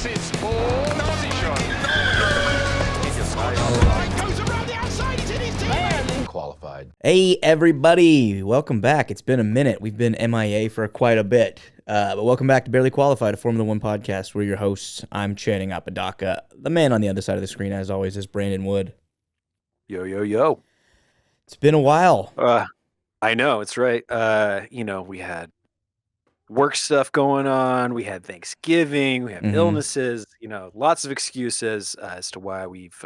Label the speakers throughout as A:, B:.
A: This is for position. Goes around the outside, it's in his teammate.
B: Qualified.
C: Hey everybody, welcome back. It's been a minute. We've been MIA for quite a bit. But welcome back to Barely Qualified, a Formula One podcast. We're your hosts. I'm Channing Apodaca. The man on the other side of the screen, as always, is Brandon Wood.
D: Yo, yo, yo.
C: It's been a while.
D: I know, it's right. We had work stuff going on. We had Thanksgiving. We had illnesses. Lots of excuses as to why we've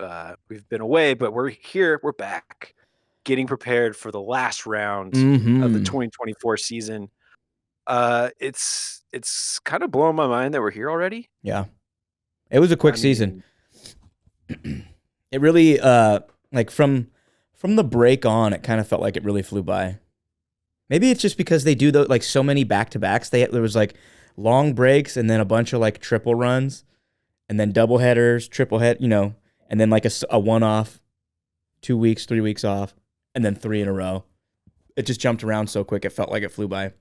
D: been away. But we're here. We're back, getting prepared for the last round of the 2024 season. It's kind of blowing my mind that we're here already.
C: Yeah, it was a quick season. It really, from the break on, it kind of felt like it really flew by. Maybe it's just because they do so many back-to-backs. There was long breaks and then a bunch of triple runs and then double headers, triple head, and then a one-off, 2 weeks, 3 weeks off, and then 3 in a row. It just jumped around so quick it felt like it flew by.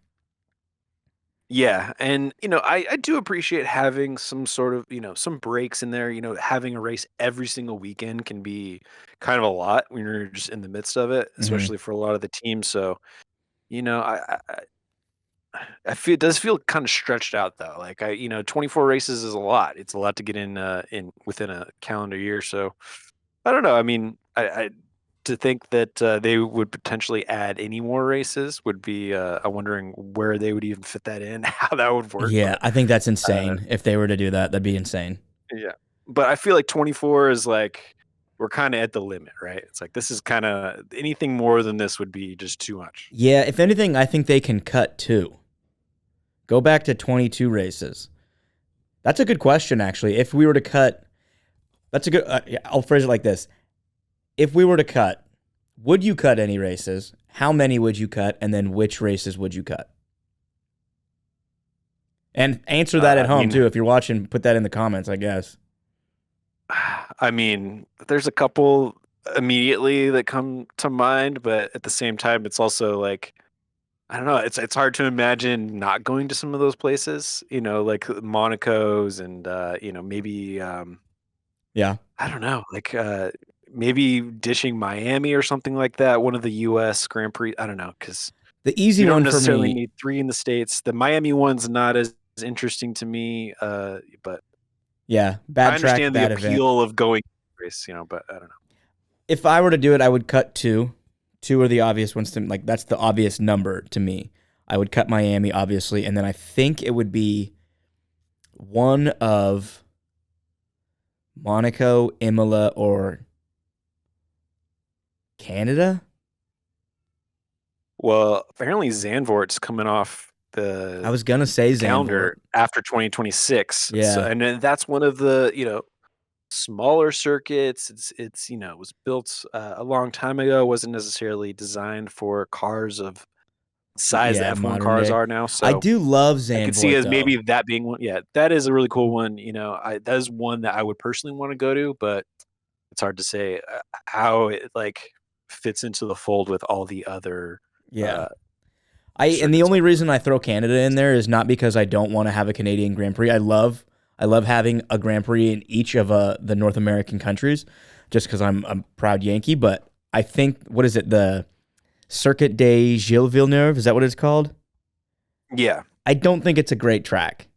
D: Yeah, and I do appreciate having some sort of some breaks in there. Having a race every single weekend can be kind of a lot when you're just in the midst of it, especially for a lot of the teams. So, I feel it does feel kind of stretched out though. 24 races is a lot. It's a lot to get in within a calendar year. So I don't know. I mean, I to think that they would potentially add any more races would be I'm wondering where they would even fit that in, how that would work.
C: Yeah, I think that's insane. If they were to do that, that'd be insane.
D: Yeah, but I feel like 24 is we're kind of at the limit, right? It's this is kind of anything more than this would be just too much.
C: Yeah, if anything, I think they can cut 2. Go back to 22 races. That's a good question, actually. If we were to cut, that's a good. I'll phrase it like this: if we were to cut, would you cut any races? How many would you cut? And then which races would you cut? And answer that at home, too. If you're watching, put that in the comments, I guess.
D: I mean, there's a couple immediately that come to mind, but at the same time, it's also I don't know. It's hard to imagine not going to some of those places, like Monaco's and, maybe,
C: yeah,
D: I don't know, maybe dishing Miami or something like that. One of the U.S. Grand Prix. I don't know, because
C: the easy
D: you
C: one
D: don't
C: for
D: necessarily
C: me.
D: need 3 in the States. The Miami one's not as interesting to me, but
C: yeah, bad
D: I
C: track,
D: understand
C: bad
D: the appeal of going race, but I don't know.
C: If I were to do it, I would cut 2. 2 are the obvious ones to that's the obvious number to me. I would cut Miami, obviously, and then I think it would be one of Monaco, Imola, or Canada.
D: Well, apparently Zandvoort's coming off the
C: I was gonna say
D: calendar
C: Zandvoort
D: after 2026.
C: Yeah,
D: so, and then that's one of the smaller circuits. It's it was built a long time ago. Wasn't necessarily designed for cars of size that F1 cars are now. So
C: I do love Zandvoort.
D: I could see as maybe that being one. Yeah, that is a really cool one. That is one that I would personally want to go to, but it's hard to say how it fits into the fold with all the other.
C: Yeah. And the only reason I throw Canada in there is not because I don't want to have a Canadian Grand Prix. I love having a Grand Prix in each of the North American countries, just because I'm a proud Yankee. But I think, what is it, the Circuit de Gilles Villeneuve? Is that what it's called?
D: Yeah.
C: I don't think it's a great track.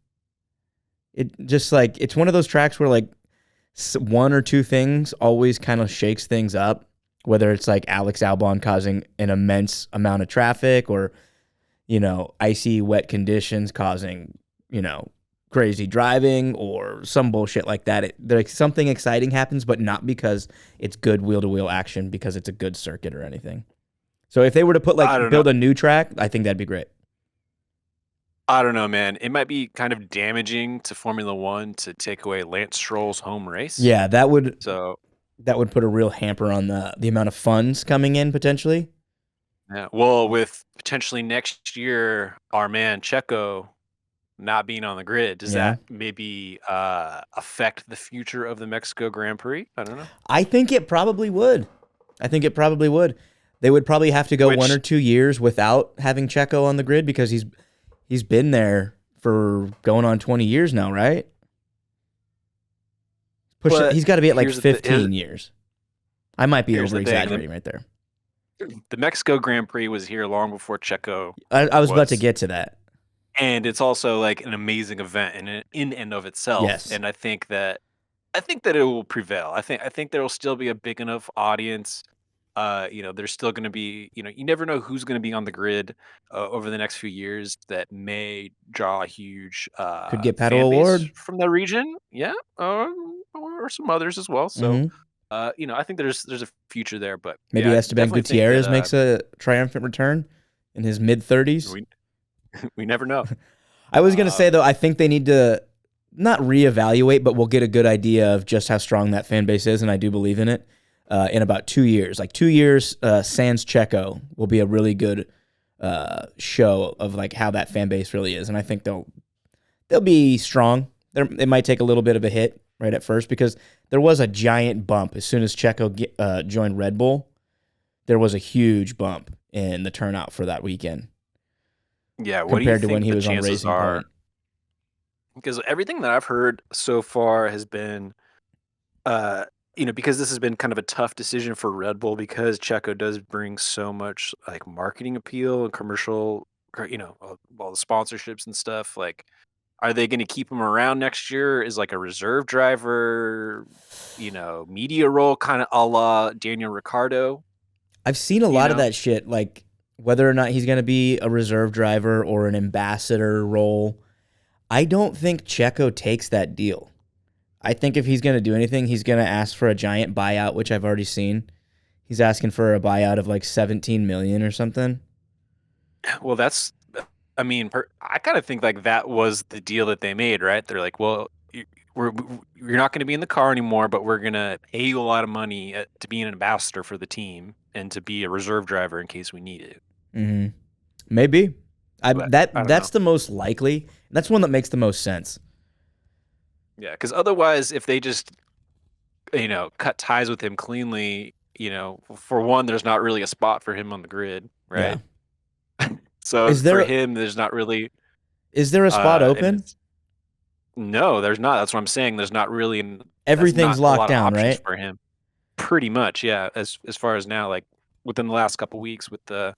C: It just it's one of those tracks where one or two things always kind of shakes things up, whether it's Alex Albon causing an immense amount of traffic or, icy, wet conditions causing, crazy driving or some bullshit like that. Something exciting happens, but not because it's good wheel-to-wheel action, because it's a good circuit or anything. So if they were to build a new track, I think that'd be great.
D: I don't know, man. It might be kind of damaging to Formula One to take away Lance Stroll's home race.
C: Yeah, that would put a real hamper on the amount of funds coming in potentially.
D: Yeah. Well, with potentially next year, our man Checo not being on the grid, does that maybe affect the future of the Mexico Grand Prix? I don't know.
C: I think it probably would. They would probably have to go 1 or 2 years without having Checo on the grid, because he's been there for going on 20 years now, right?
D: But
C: He's got to be at like
D: here's the
C: 15 years. I might be
D: here's
C: over
D: the thing.
C: exaggerating right there.
D: The Mexico Grand Prix was here long before Checo,
C: I was about to get to that.
D: and it's also like an amazing event in and of itself.
C: Yes.
D: And I think that it will prevail. I think there will still be a big enough audience. There's still going to be, you never know who's going to be on the grid over the next few years that may draw a huge
C: Could get
D: fan
C: Paddle
D: base
C: Award.
D: from the region. Yeah, or some others as well. So, I think there's a future there, but
C: Maybe
D: yeah, I
C: Esteban
D: definitely think
C: Gutierrez
D: that,
C: makes a triumphant return in his mid-30s.
D: we never know.
C: I was going to say, though, I think they need to not reevaluate, but we'll get a good idea of just how strong that fan base is, and I do believe in it, in about 2 years. Like 2 years, sans Checo will be a really good show of like how that fan base really is, and I think they'll be strong. It might take a little bit of a hit right at first because there was a giant bump as soon as Checo joined Red Bull. There was a huge bump in the turnout for that weekend.
D: Yeah, what
C: compared
D: do
C: to
D: you
C: when
D: think
C: he was
D: the
C: on
D: chances
C: Racing
D: are?
C: Point.
D: Because everything that I've heard so far has been, because this has been kind of a tough decision for Red Bull because Checo does bring so much like marketing appeal and commercial, all the sponsorships and stuff. Like, are they going to keep him around next year as like a reserve driver, media role, kind of a la Daniel Ricciardo?
C: I've seen a lot of that shit, like whether or not he's going to be a reserve driver or an ambassador role. I don't think Checo takes that deal. I think if he's going to do anything, he's going to ask for a giant buyout, which I've already seen. He's asking for a buyout of like $17 million or something.
D: Well, I kind of think like that was the deal that they made, right? They're like, well, you're not going to be in the car anymore, but we're going to pay you a lot of money to be an ambassador for the team and to be a reserve driver in case we need it.
C: Mm-hmm. Maybe.
D: I don't
C: That's
D: know.
C: the most likely. That's one that makes the most sense.
D: Yeah, because otherwise, if they just, cut ties with him cleanly, for one, there's not really a spot for him on the grid, right?
C: Yeah.
D: So for him, there's not really.
C: Is there a spot open?
D: No, there's not. That's what I'm saying. There's not really.
C: Everything's locked down, right?
D: For him, pretty much, yeah. As far as now, like within the last couple weeks, with the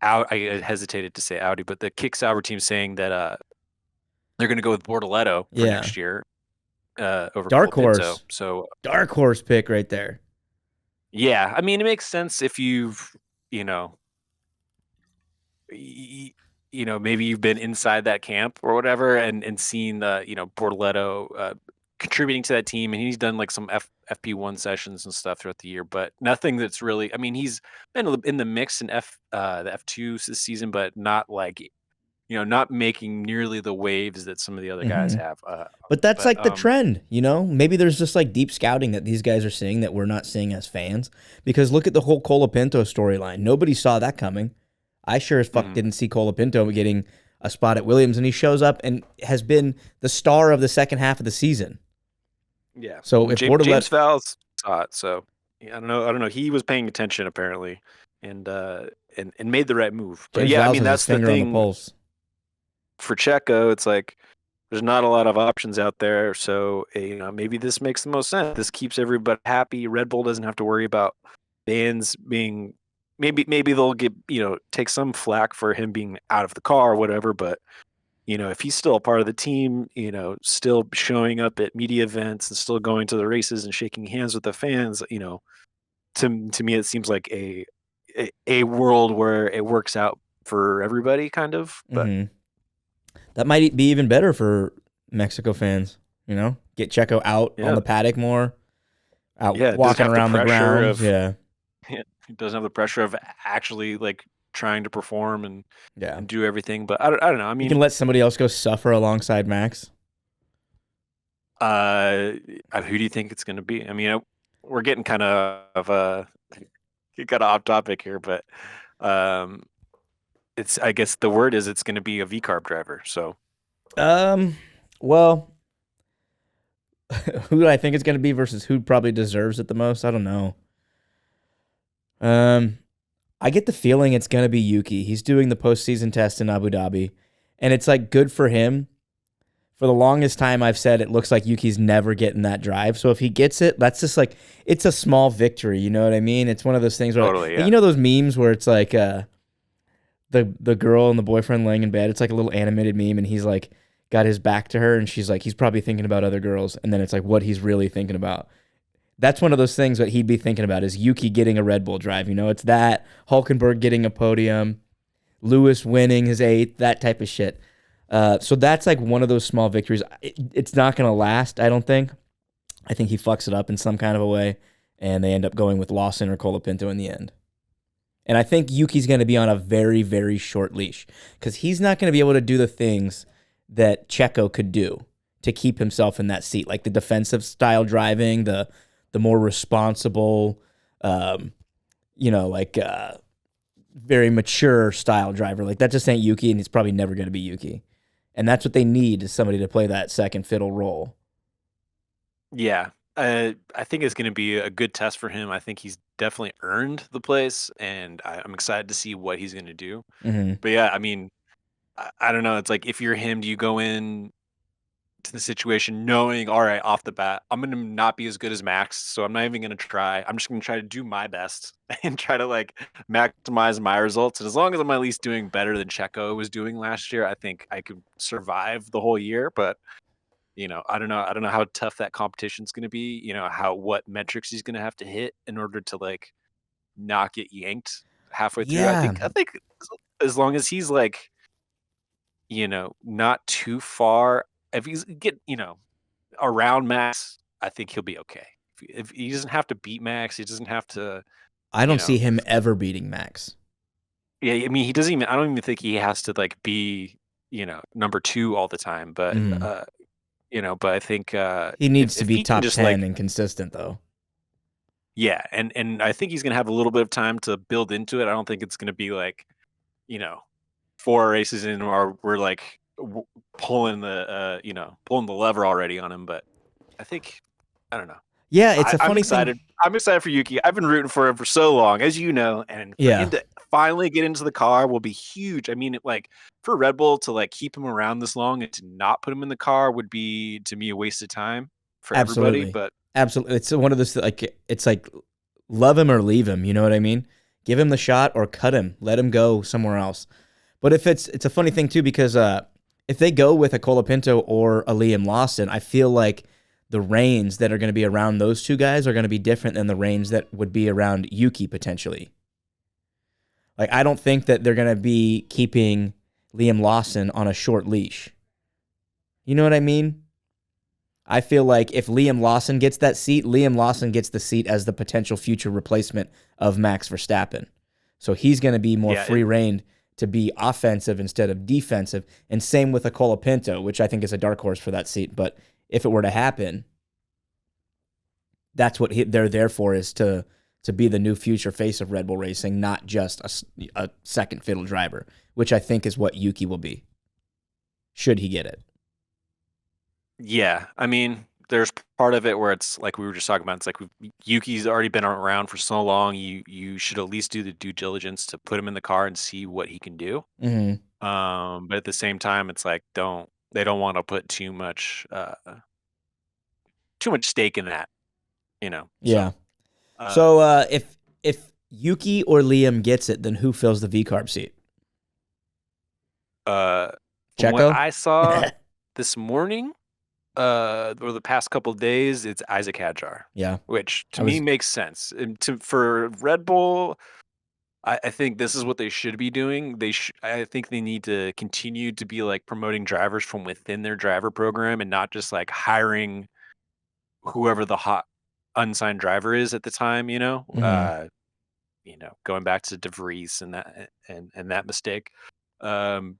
D: I hesitated to say Audi, but the Kick Sauber team saying that they're going to go with Bortoletto for next year over
C: Dark Horse.
D: Pinto. So
C: Dark Horse pick right there.
D: Yeah, I mean, it makes sense if you've, maybe you've been inside that camp or whatever and seen the, Bortoletto contributing to that team, and he's done like some FP1 sessions and stuff throughout the year, but nothing that's really. I mean, he's been in the mix in the F2 this season, but not like, not making nearly the waves that some of the other guys have.
C: But that's like the trend, Maybe there's just like deep scouting that these guys are seeing that we're not seeing as fans. Because look at the whole Colapinto storyline. Nobody saw that coming. I sure as fuck didn't see Colapinto getting a spot at Williams, and he shows up and has been the star of the second half of the season.
D: Yeah.
C: So if
D: James Vowles saw it, so yeah, I don't know. He was paying attention apparently, and made the right move. But
C: James
D: yeah,
C: Vowles
D: I mean
C: has
D: that's
C: his finger
D: the
C: on
D: thing.
C: the pulse.
D: For Checo, it's like there's not a lot of options out there, so maybe this makes the most sense. This keeps everybody happy. Red Bull doesn't have to worry about fans being. Maybe they'll get take some flack for him being out of the car or whatever, but if he's still a part of the team, still showing up at media events and still going to the races and shaking hands with the fans, to me it seems like a world where it works out for everybody, kind of. But
C: that might be even better for Mexico fans. Get Checo out on the paddock more, walking around the grounds.
D: He doesn't have the pressure of actually like trying to perform and do everything. But I don't know. I mean,
C: you can let somebody else go suffer alongside Max.
D: Who do you think it's going to be? I mean, we're getting kind of off topic here, but it's. I guess the word is it's going to be a V-carb driver. So,
C: well, who do I think it's going to be versus who probably deserves it the most? I don't know. I get the feeling it's going to be Yuki. He's doing the postseason test in Abu Dhabi, and it's like good for him For the longest time, I've said it looks like Yuki's never getting that drive. So if he gets it, that's just like, it's a small victory. You know what I mean? It's one of those things where,
D: Totally,
C: like,
D: yeah.
C: you know those memes where it's like the girl and the boyfriend laying in bed. It's like a little animated meme, and he's like got his back to her, and she's like, he's probably thinking about other girls, and then it's like what he's really thinking about. That's one of those things that he'd be thinking about is Yuki getting a Red Bull drive. You know, it's that, Hulkenberg getting a podium, Lewis winning his 8th, that type of shit. So that's like one of those small victories. It's not going to last, I don't think. I think he fucks it up in some kind of a way, and they end up going with Lawson or Colapinto in the end. And I think Yuki's going to be on a very, very short leash because he's not going to be able to do the things that Checo could do to keep himself in that seat, like the defensive style driving, the more responsible, very mature style driver. Like that just ain't Yuki, and he's probably never going to be Yuki. And that's what they need is somebody to play that second fiddle role.
D: Yeah. I think it's going to be a good test for him. I think he's definitely earned the place, and I'm excited to see what he's going to do.
C: Mm-hmm.
D: But yeah, I mean, I don't know. It's like if you're him, do you go in to the situation knowing, all right, off the bat, I'm going to not be as good as Max, so I'm not even going to try. I'm just going to try to do my best and try to like maximize my results. And as long as I'm at least doing better than Checo was doing last year, I think I could survive the whole year. But I don't know. I don't know how tough that competition's going to be. What metrics he's going to have to hit in order to like not get yanked halfway through. I
C: Yeah.
D: think as long as he's like, not too far. If he's around Max, I think he'll be okay. If he doesn't have to beat Max, he doesn't have to.
C: I don't see him ever beating Max.
D: Yeah, I mean, he doesn't even. I don't even think he has to like be number 2 all the time. But but I think
C: he needs to be
D: he can
C: top
D: just
C: 10 and consistent though.
D: Yeah, and I think he's gonna have a little bit of time to build into it. I don't think it's gonna be like 4 races in, or we're like pulling the lever already on him. But I think I don't know.
C: Yeah, it's a
D: I'm
C: funny
D: excited.
C: thing.
D: I'm excited for Yuki. I've been rooting for him for so long, as you know, and for him to finally get into the car will be huge. I mean, like for Red Bull to like keep him around this long and to not put him in the car would be, to me, a waste of time for everybody. But
C: absolutely, it's one of those like it's like love him or leave him. You know what I mean? Give him the shot or cut him. Let him go somewhere else. But if it's a funny thing too because if they go with a Colapinto or a Liam Lawson, I feel like the reins that are going to be around those two guys are going to be different than the reins that would be around Yuki potentially. Like, I don't think that they're going to be keeping Liam Lawson on a short leash. You know what I mean? I feel like if Liam Lawson gets that seat, Liam Lawson gets the seat as the potential future replacement of Max Verstappen. So he's going to be more free-reined to be offensive instead of defensive. And same with a Colapinto, which I think is a dark horse for that seat. But if it were to happen, that's what they're there for, is to be the new future face of Red Bull Racing, not just a second fiddle driver, which I think is what Yuki will be, should he get it.
D: Yeah, I mean, there's part of it where it's like we were just talking about. It's like Yuki's already been around for so long. You should at least do the due diligence to put him in the car and see what he can do.
C: Mm-hmm.
D: But at the same time, it's like they don't want to put too much stake in that,
C: Yeah. So if Yuki or Liam gets it, then who fills the VCARB seat?
D: From
C: Checo?
D: what I saw this morning, or the past couple of days, it's Isaac Hadjar.
C: Yeah,
D: which to me makes sense. And for Red Bull, I think this is what they should be doing. I think they need to continue to be like promoting drivers from within their driver program and not just like hiring whoever the hot unsigned driver is at the time.
C: Mm-hmm.
D: Going back to De Vries and that mistake, and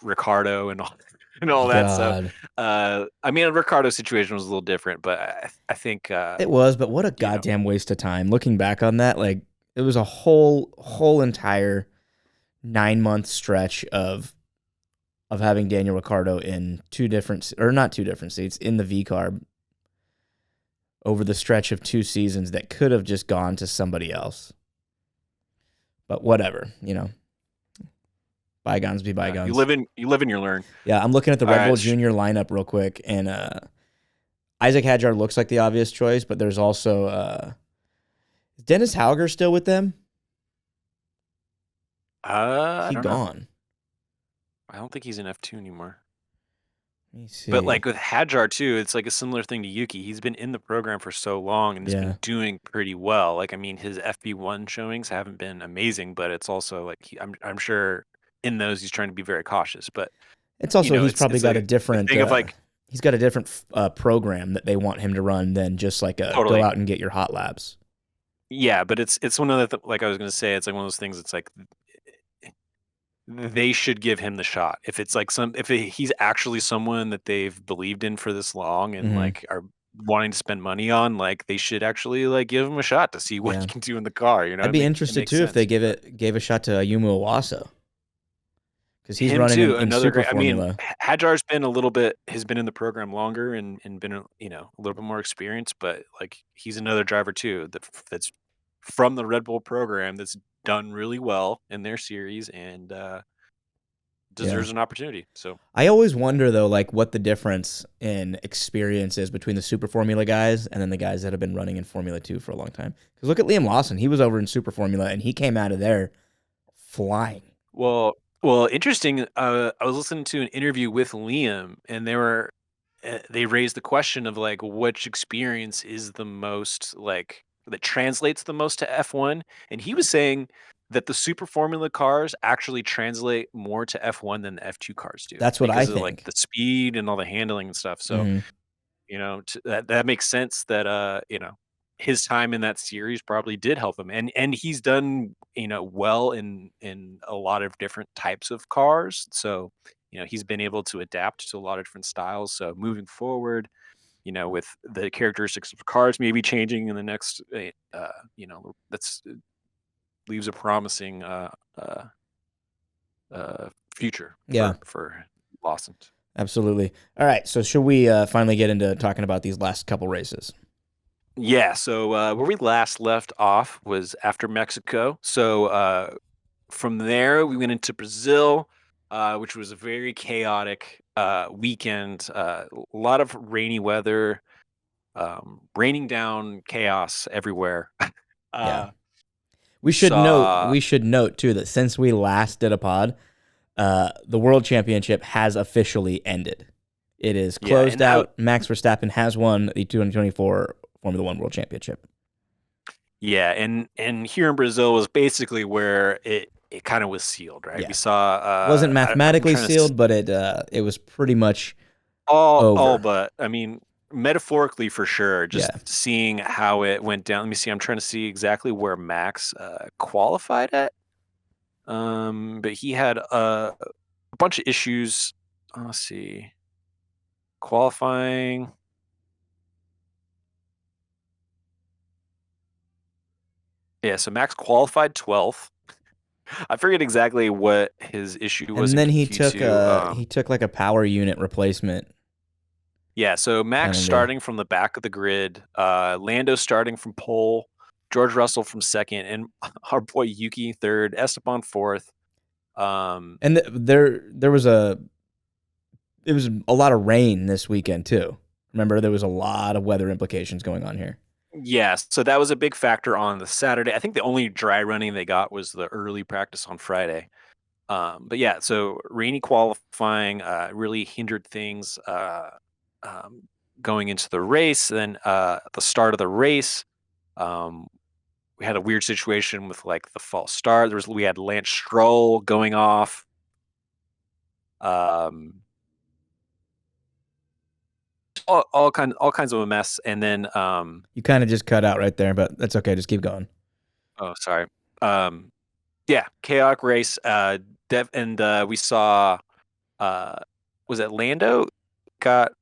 D: Ricardo and all that stuff. I mean, Ricardo's situation was a little different, but I think
C: it was. But what a goddamn waste of time. Looking back on that, like it was a whole entire 9-month stretch of having Daniel Ricciardo in not two different seats in the VCARB over the stretch of 2 seasons that could have just gone to somebody else. But whatever, bygones be bygones.
D: You live in, you learn.
C: Yeah, I'm looking at the
D: All
C: Red Bull
D: right.
C: Junior lineup real quick, and Isaac Hadjar looks like the obvious choice, but there's also is Dennis Hauger still with them?
D: I don't know.
C: Gone.
D: I don't think he's in F2 anymore.
C: Let me see.
D: But like with Hadjar too, it's like a similar thing to Yuki. He's been in the program for so long and has been doing pretty well. Like I mean, his FP1 showings haven't been amazing, but it's also like I'm sure in those he's trying to be very cautious. But
C: it's also he's
D: it's
C: probably got
D: like
C: a different
D: thing of like
C: he's got a different program that they want him to run than just like a
D: Totally.
C: go out and get your hot laps.
D: Yeah, but it's one of the like I was gonna say, it's like one of those things. It's like they should give him the shot. If it's like he's actually someone that they've believed in for this long and like are wanting to spend money on, like they should actually like give him a shot to see what he can do in the car. You know,
C: I'd be interested too if they gave a shot to Ayumu Iwasa because he's running in Super Formula.
D: I mean, Hadjar's been has been in the program longer and been a little bit more experienced, but like he's another driver too that's from the Red Bull program that's done really well in their series and deserves an opportunity. So
C: I always wonder though, like what the difference in experience is between the Super Formula guys and then the guys that have been running in Formula 2 for a long time. Because look at Liam Lawson; he was over in Super Formula and he came out of there flying.
D: Well, interesting. I was listening to an interview with Liam, and they raised the question of like which experience is the most like that translates the most to F1, and he was saying that the Super Formula cars actually translate more to F1 than the F2 cars do.
C: That's what I
D: because of
C: think.
D: like the speed and all the handling and stuff. So that makes sense that his time in that series probably did help him, and he's done well in a lot of different types of cars. So he's been able to adapt to a lot of different styles. So moving forward, with the characteristics of cars maybe changing in the next that's leaves a promising future for Lawson.
C: Absolutely. All right, so should we finally get into talking about these last couple races?
D: Yeah, so where we last left off was after Mexico. So from there, we went into Brazil, which was a very chaotic weekend. A lot of rainy weather, raining down chaos everywhere.
C: We should note too that since we last did a pod, the World Championship has officially ended. It is closed out. Max Verstappen has won the 2024 Formula One World Championship.
D: Yeah, and here in Brazil was basically where it kind of was sealed, right?
C: Yeah.
D: We saw
C: it wasn't mathematically sealed, but it was pretty much
D: all but I mean metaphorically for sure. Just seeing how it went down. Let me see. I'm trying to see exactly where Max qualified at. But he had a bunch of issues. Let's see. Qualifying. Yeah, so Max qualified 12th. I forget exactly what his issue was.
C: And then he took like a power unit replacement.
D: Yeah, so Max starting from the back of the grid, Lando starting from pole, George Russell from second, and our boy Yuki third, Esteban fourth.
C: And there was a lot of rain this weekend too. Remember, there was a lot of weather implications going on here.
D: Yes, so that was a big factor on the Saturday. I think the only dry running they got was the early practice on Friday. But yeah, so rainy qualifying really hindered things going into the race. Then at the start of the race, we had a weird situation with like the false start. We had Lance Stroll going off. All kinds of a mess, and then
C: you kind of just cut out right there, but that's okay. Just keep going.
D: Oh, sorry. Yeah, chaotic race. We saw. Was it Lando got?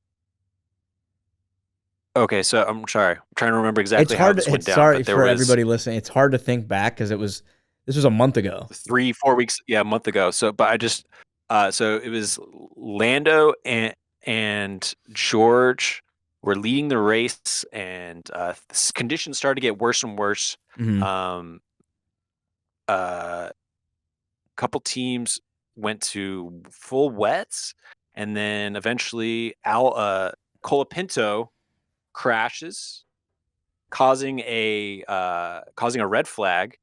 D: Okay, so I'm sorry. I'm trying to remember exactly how this went down.
C: Sorry for everybody listening. It's hard to think back because this was a month ago.
D: 3-4 weeks, a month ago. So, but I just so it was Lando and George were leading the race, and conditions started to get worse and worse.
C: Mm-hmm.
D: Couple teams went to full wets, and then eventually Colapinto crashes, causing a red flag.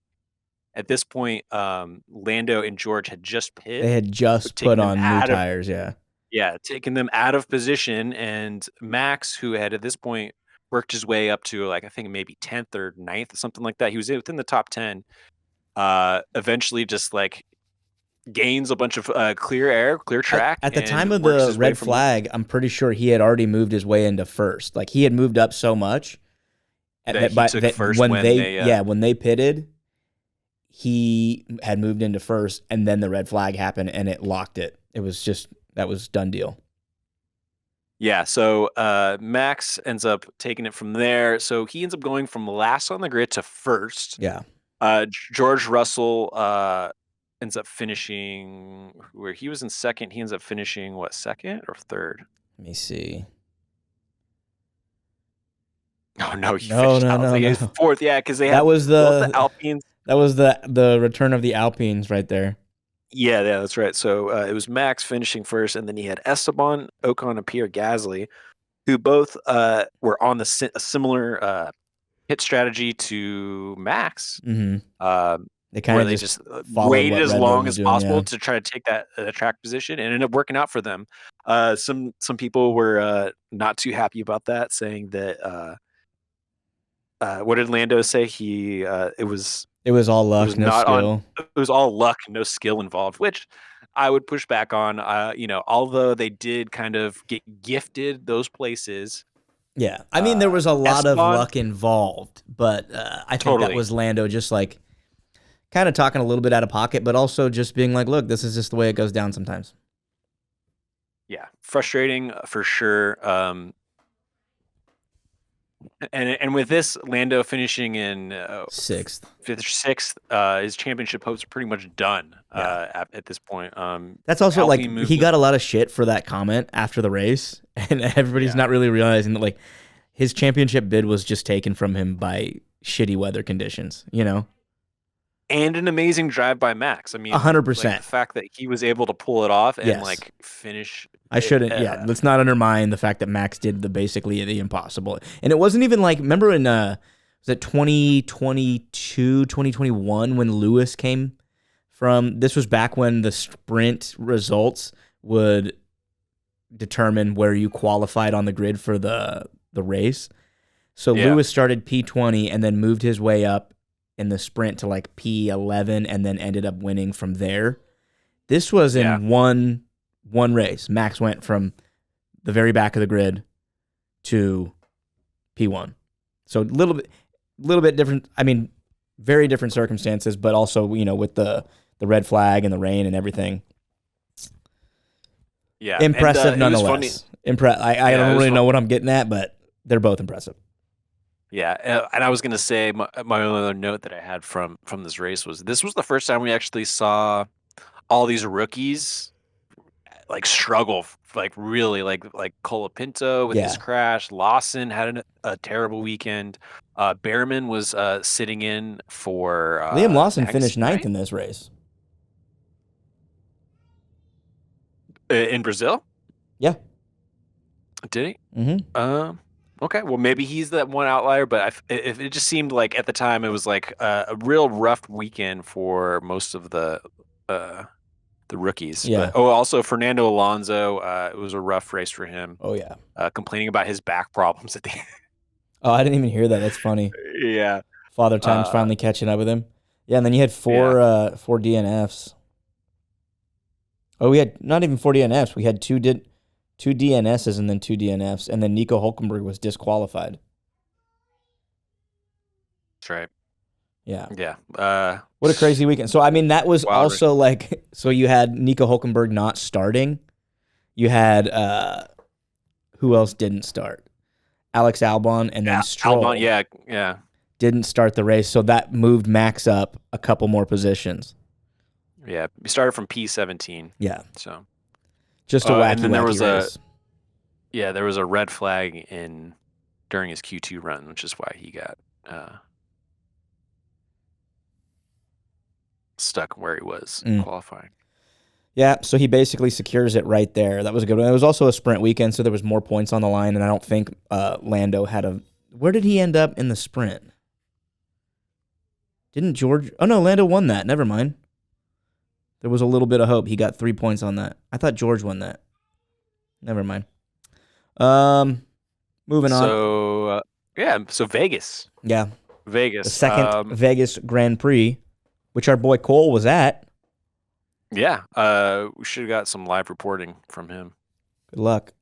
D: At this point, Lando and George had just pit.
C: They had just put on new tires,
D: taking them out of position, and Max, who had at this point worked his way up to like I think maybe 10th or 9th, something like that. He was within the top 10. Eventually just like gains a bunch of clear track.
C: At the time of the red flag, I'm pretty sure he had already moved his way into first. Like he had moved up so much when they pitted, he had moved into first, and then the red flag happened and it locked it. It was just that was done deal.
D: Yeah, so Max ends up taking it from there. So he ends up going from last on the grid to first.
C: Yeah.
D: George Russell ends up finishing where he was in second. He ends up finishing second or third?
C: Let me see.
D: Oh no, he was fourth. Yeah, because
C: that was
D: the Alpines.
C: That was the return of the Alpines right there.
D: Yeah, that's right. So it was Max finishing first, and then he had Esteban Ocon and Pierre Gasly, who both were on a similar hit strategy to Max.
C: Mm-hmm. They kind of
D: just waited as long as possible to try to take that track position, and ended up working out for them. Some people were not too happy about that, saying that what did Lando say? It was
C: all luck, no skill.
D: It was all luck, no skill involved, which I would push back on. Although they did kind of get gifted those places.
C: Yeah, I mean there was a lot of luck involved, but I think that was Lando just like kind of talking a little bit out of pocket, but also just being like, look, this is just the way it goes down sometimes.
D: Yeah, frustrating for sure. And with this, Lando finishing in
C: sixth,
D: his championship hopes are pretty much done at this point.
C: That's also like he got a lot of shit for that comment after the race, and everybody's not really realizing that like his championship bid was just taken from him by shitty weather conditions,
D: And an amazing drive by Max. I mean,
C: 100%.
D: Like, the fact that he was able to pull it off and like finish.
C: I shouldn't. Let's not undermine the fact that Max did basically the impossible. And it wasn't even like, remember in was it 2022, 2021 when Lewis came from? This was back when the sprint results would determine where you qualified on the grid for the race. So Lewis started P20 and then moved his way up in the sprint to like P11 and then ended up winning from there. This was in one race. Max went from the very back of the grid to P1. So a little bit different. I mean, very different circumstances, but also, with the red flag and the rain and everything.
D: Yeah.
C: Impressive nonetheless. I don't really know what I'm getting at, but they're both impressive.
D: Yeah, and I was going to say my other note that I had from this race was this was the first time we actually saw all these rookies like struggle, like really like Colapinto with his crash. Lawson had a terrible weekend. Behrman was sitting in for
C: Liam Lawson finished 9th in this race.
D: In Brazil?
C: Yeah.
D: Did he?
C: Mm-hmm.
D: Okay, well maybe he's that one outlier, but it just seemed like at the time it was like a real rough weekend for most of the rookies.
C: Yeah.
D: But, also Fernando Alonso, it was a rough race for him.
C: Oh yeah.
D: Complaining about his back problems at the end.
C: Oh, I didn't even hear that. That's funny.
D: Yeah.
C: Father Time's finally catching up with him. Yeah, and then you had four DNFs. Oh, we had not even 4 DNFs. We had two DNSs and then 2 DNFs, and then Nico Hulkenberg was disqualified.
D: That's right.
C: Yeah.
D: Yeah.
C: What a crazy weekend. So, I mean, that was also like, so you had Nico Hulkenberg not starting. You had, who else didn't start? Alex Albon and then Stroll.
D: Albon, yeah.
C: Didn't start the race, so that moved Max up a couple more positions.
D: Yeah, we started from P17.
C: Yeah.
D: So.
C: Just a wacky,
D: and then there was
C: race.
D: there was a red flag during his Q2 run, which is why he got stuck where he was qualifying.
C: Yeah, so he basically secures it right there. That was a good one. It was also a sprint weekend, so there was more points on the line, and I don't think Lando had a... Where did he end up in the sprint? Didn't George... Oh, no, Lando won that. Never mind. There was a little bit of hope. He got 3 points on that. I thought George won that. Never mind. Moving on.
D: So, so Vegas.
C: Yeah.
D: Vegas.
C: The second Vegas Grand Prix, which our boy Cole was at.
D: Yeah. We should have got some live reporting from him.
C: Good luck.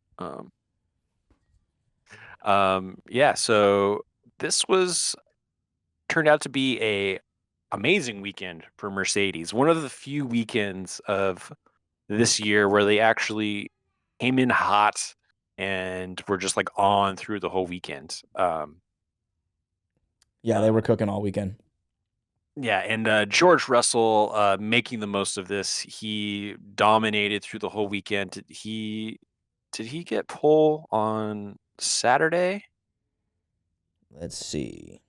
D: Yeah, so this turned out to be a amazing weekend for Mercedes. One of the few weekends of this year where they actually came in hot and were just like on through the whole weekend.
C: Yeah, they were cooking all weekend.
D: Yeah, and George Russell making the most of this. He dominated through the whole weekend. Did he get pole on Saturday?
C: Let's see.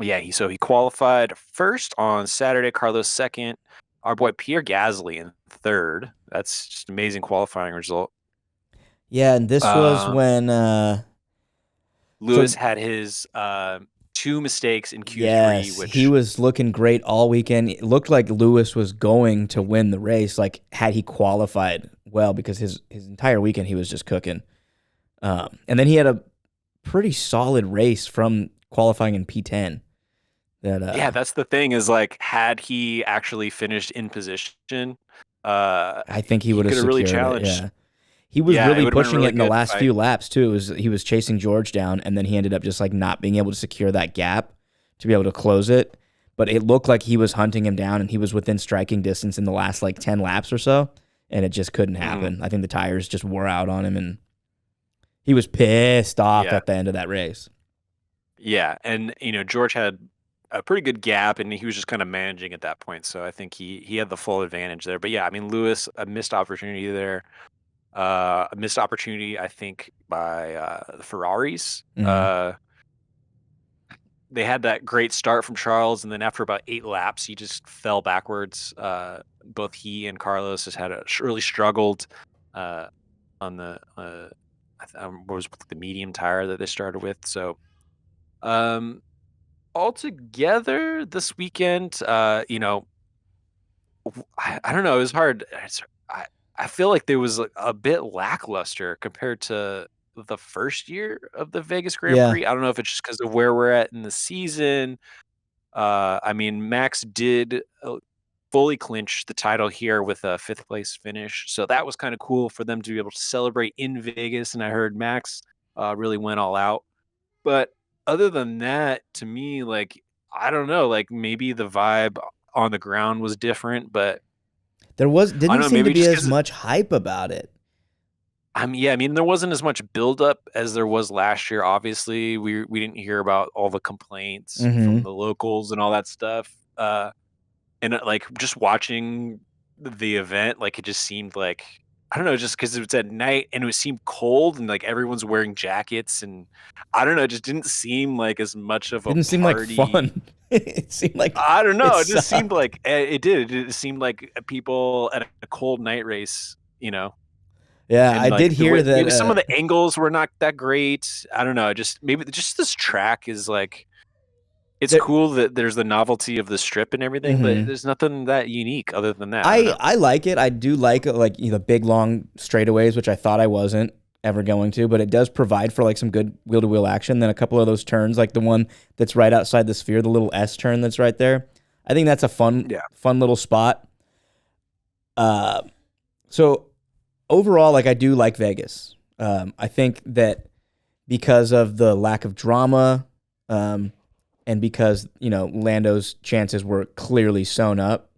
D: Yeah, he qualified first on Saturday, Carlos second, our boy Pierre Gasly in third. That's just an amazing qualifying result.
C: Yeah, and this was when
D: Lewis had his 2 mistakes in Q3.
C: Yes,
D: which
C: he was looking great all weekend. It looked like Lewis was going to win the race, like had he qualified well, because his entire weekend he was just cooking. And then he had a pretty solid race from qualifying in P10.
D: Yeah, that's the thing is like had he actually finished in position,
C: I think he would have
D: really
C: secured
D: challenged.
C: it. Yeah. He was really pushing
D: really
C: it in the
D: good
C: last
D: fight.
C: few laps too. He was chasing George down, and then he ended up just like not being able to secure that gap to be able to close it. But it looked like he was hunting him down, and he was within striking distance in the last like 10 laps or so, and it just couldn't happen. I think the tires just wore out on him, and he was pissed off at the end of that race.
D: Yeah, and George had a pretty good gap, and he was just kind of managing at that point. So I think he had the full advantage there. But yeah, I mean Lewis, a missed opportunity there. A missed opportunity, I think, by the Ferraris. They had that great start from Charles, and then after about 8 laps, he just fell backwards. Both he and Carlos just really struggled on the what was the medium tire that they started with. So altogether this weekend, I don't know, it was hard. I feel like there was a bit lackluster compared to the first year of the Vegas Grand Prix. I don't know if it's just because of where we're at in the season. I mean, Max did fully clinch the title here with a 5th place finish. So that was kind of cool for them to be able to celebrate in Vegas. And I heard Max really went all out. But other than that, to me, like, I don't know, like maybe the vibe on the ground was different, but
C: didn't seem to be as much hype about it.
D: I mean, there wasn't as much buildup as there was last year. Obviously, we didn't hear about all the complaints from the locals and all that stuff. And like just watching the event, like it just seemed like, I don't know, just because it was at night and it seemed cold and like everyone's wearing jackets, and I don't know, it just didn't seem like as much of a
C: didn't seem
D: party.
C: Like fun. It seemed like
D: I don't know. It just seemed like it did. It seemed like people at a cold night race,
C: Yeah,
D: and
C: I did hear that
D: maybe some of the angles were not that great. I don't know. Just maybe just this track is like, it's cool that there's the novelty of the strip and everything, but there's nothing that unique other than that.
C: I like it. I do like the big long straightaways, which I thought I wasn't ever going to, but it does provide for like some good wheel-to-wheel action. Then a couple of those turns, like the one that's right outside the sphere, the little S turn that's right there. I think that's a fun little spot. So overall, like I do like Vegas. I think that because of the lack of drama, and because, Lando's chances were clearly sewn up,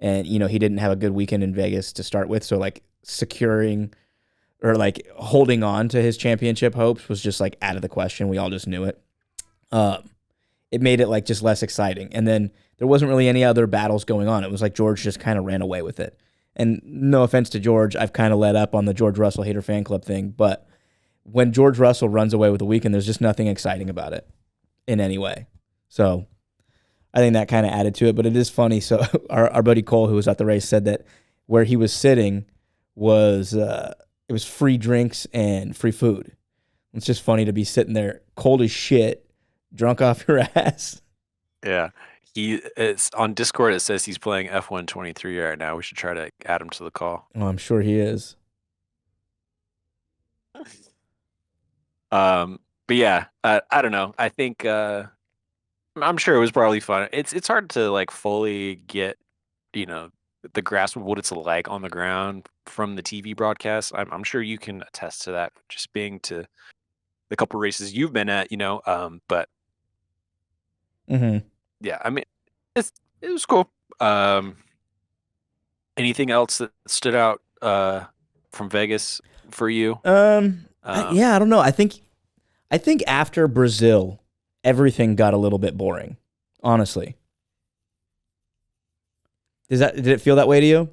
C: and, he didn't have a good weekend in Vegas to start with. So like securing or like holding on to his championship hopes was just like out of the question. We all just knew it. It made it like just less exciting. And then there wasn't really any other battles going on. It was like George just kind of ran away with it. And no offense to George, I've kind of let up on the George Russell hater fan club thing, but when George Russell runs away with a weekend, there's just nothing exciting about it in any way. So I think that kind of added to it, but it is funny. So our buddy Cole, who was at the race, said that where he was sitting was it was free drinks and free food. It's just funny to be sitting there cold as shit, drunk off your ass.
D: Yeah. It's on Discord. It says he's playing F123 right now. We should try to add him to the call.
C: Oh, I'm sure he is.
D: But yeah, I don't know. I think I'm sure it was probably fun. It's hard to like fully get, the grasp of what it's like on the ground from the TV broadcast. I'm sure you can attest to that, just being to the couple races you've been at, but
C: Mm-hmm.
D: yeah, I mean, it was cool. Anything else that stood out from Vegas for you?
C: Yeah, I don't know. I think after Brazil, everything got a little bit boring. Honestly, did it feel that way to you?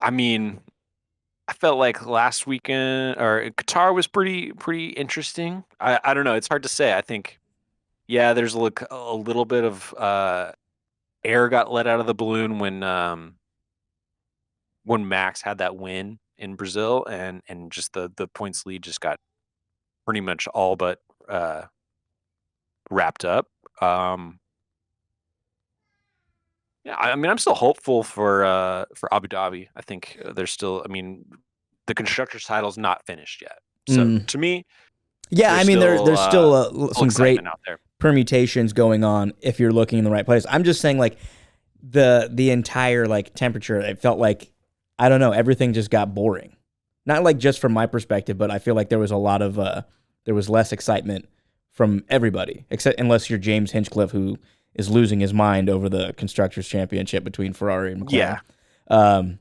D: I mean, I felt like last weekend or Qatar was pretty interesting. I don't know. It's hard to say. I think, yeah, there's a little bit of air got let out of the balloon when Max had that win in Brazil, and just the points lead just got pretty much all but wrapped up. Yeah, I mean, I'm still hopeful for Abu Dhabi. I think there's still. I mean, the constructors' title's not finished yet. So to me,
C: yeah, I mean, there's still some great
D: out there.
C: Permutations going on if you're looking in the right place. I'm just saying, like the entire like temperature. It felt like, I don't know, everything just got boring. Not like just from my perspective, but I feel like there was a lot of there was less excitement from everybody, except unless you're James Hinchcliffe, who is losing his mind over the Constructors' Championship between Ferrari and McLaren.
D: Yeah.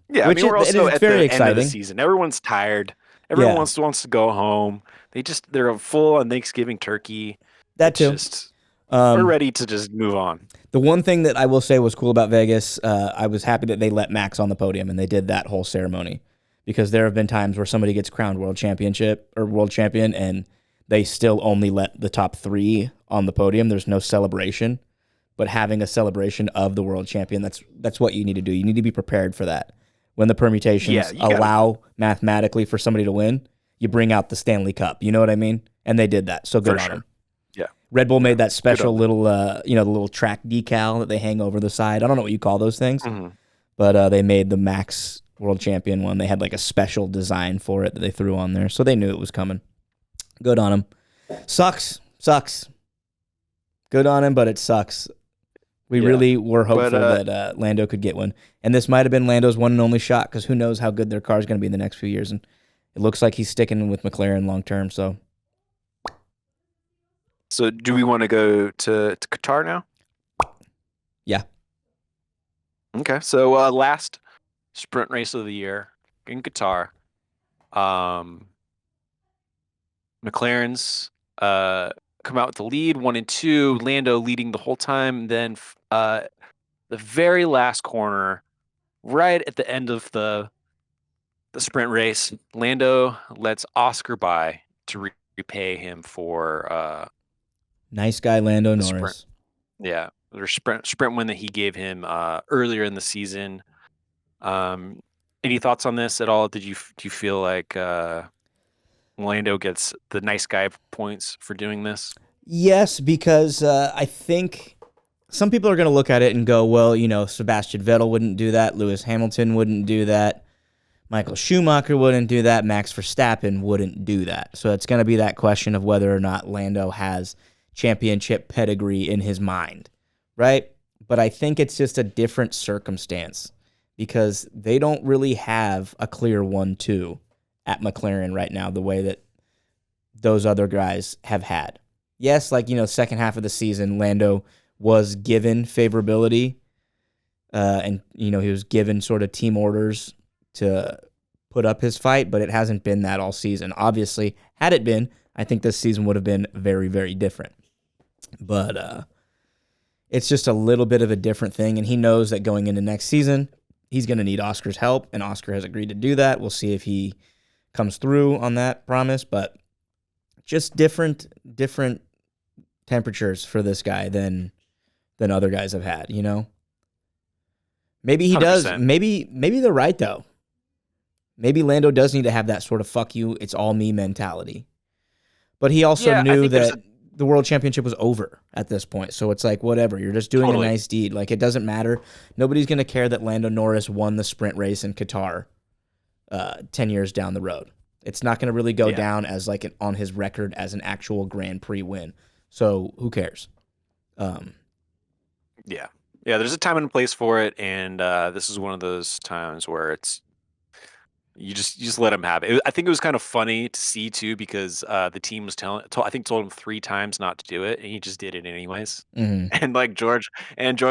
C: Which
D: I mean, we're also at
C: very
D: the
C: exciting.
D: end of the season. Everyone's tired. Everyone wants to go home. They're full on Thanksgiving turkey.
C: That too.
D: Just, we're ready to just move on.
C: The one thing that I will say was cool about Vegas, I was happy that they let Max on the podium and they did that whole ceremony, because there have been times where somebody gets crowned world champion and they still only let the top 3 on the podium. There's no celebration, but having a celebration of the world champion, that's what you need to do. You need to be prepared for that. When the permutations allow mathematically for somebody to win, you bring out the Stanley Cup. You know what I mean? And they did that. So good on them.
D: Yeah.
C: Red Bull made that special little, the little track decal that they hang over the side. I don't know what you call those things, but they made the Max World Champion one. They had like a special design for it that they threw on there, so they knew it was coming. Good on him. Sucks. Good on him, but it sucks. We really were hopeful that Lando could get one, and this might have been Lando's one and only shot, because who knows how good their car is going to be in the next few years, and it looks like he's sticking with McLaren long term.
D: So do we want to go to Qatar now?
C: Yeah.
D: Okay. So last sprint race of the year in Qatar, McLaren's come out with the lead, 1 and 2. Lando leading the whole time. Then the very last corner, right at the end of the sprint race, Lando lets Oscar by to repay him for
C: Nice guy, Lando Norris.
D: Sprint. Yeah, the sprint win that he gave him earlier in the season. Any thoughts on this at all? Do you feel like Lando gets the nice guy points for doing this?
C: Yes, because I think some people are going to look at it and go, well, Sebastian Vettel wouldn't do that, Lewis Hamilton wouldn't do that, Michael Schumacher wouldn't do that, Max Verstappen wouldn't do that. So it's going to be that question of whether or not Lando has championship pedigree in his mind, right? But I think it's just a different circumstance, because they don't really have a clear 1-2 at McLaren right now the way that those other guys have had. Yes, second half of the season, Lando was given favorability, and he was given sort of team orders to put up his fight, but it hasn't been that all season. Obviously, had it been, I think this season would have been very, very different. But it's just a little bit of a different thing, and he knows that going into next season, he's going to need Oscar's help, and Oscar has agreed to do that. We'll see if he comes through on that promise, but just different temperatures for this guy than than other guys have had, you know? Maybe he does.
D: 100%.
C: Maybe they're right though. Maybe Lando does need to have that sort of fuck you, it's all me mentality. But he also
D: Yeah, I
C: knew
D: think there's
C: that the world championship was over at this point. So it's like, whatever. You're just doing
D: Totally.
C: a nice deed. Like, it doesn't matter. Nobody's going to care that Lando Norris won the sprint race in Qatar 10 years down the road. It's not going to really go down as like on his record as an actual Grand Prix win. So who cares?
D: Yeah. There's a time and a place for it, and this is one of those times where it's you just let him have it. I think it was kind of funny to see too, because the team was told him 3 times not to do it, and he just did it anyways.
C: Mhm.
D: And like George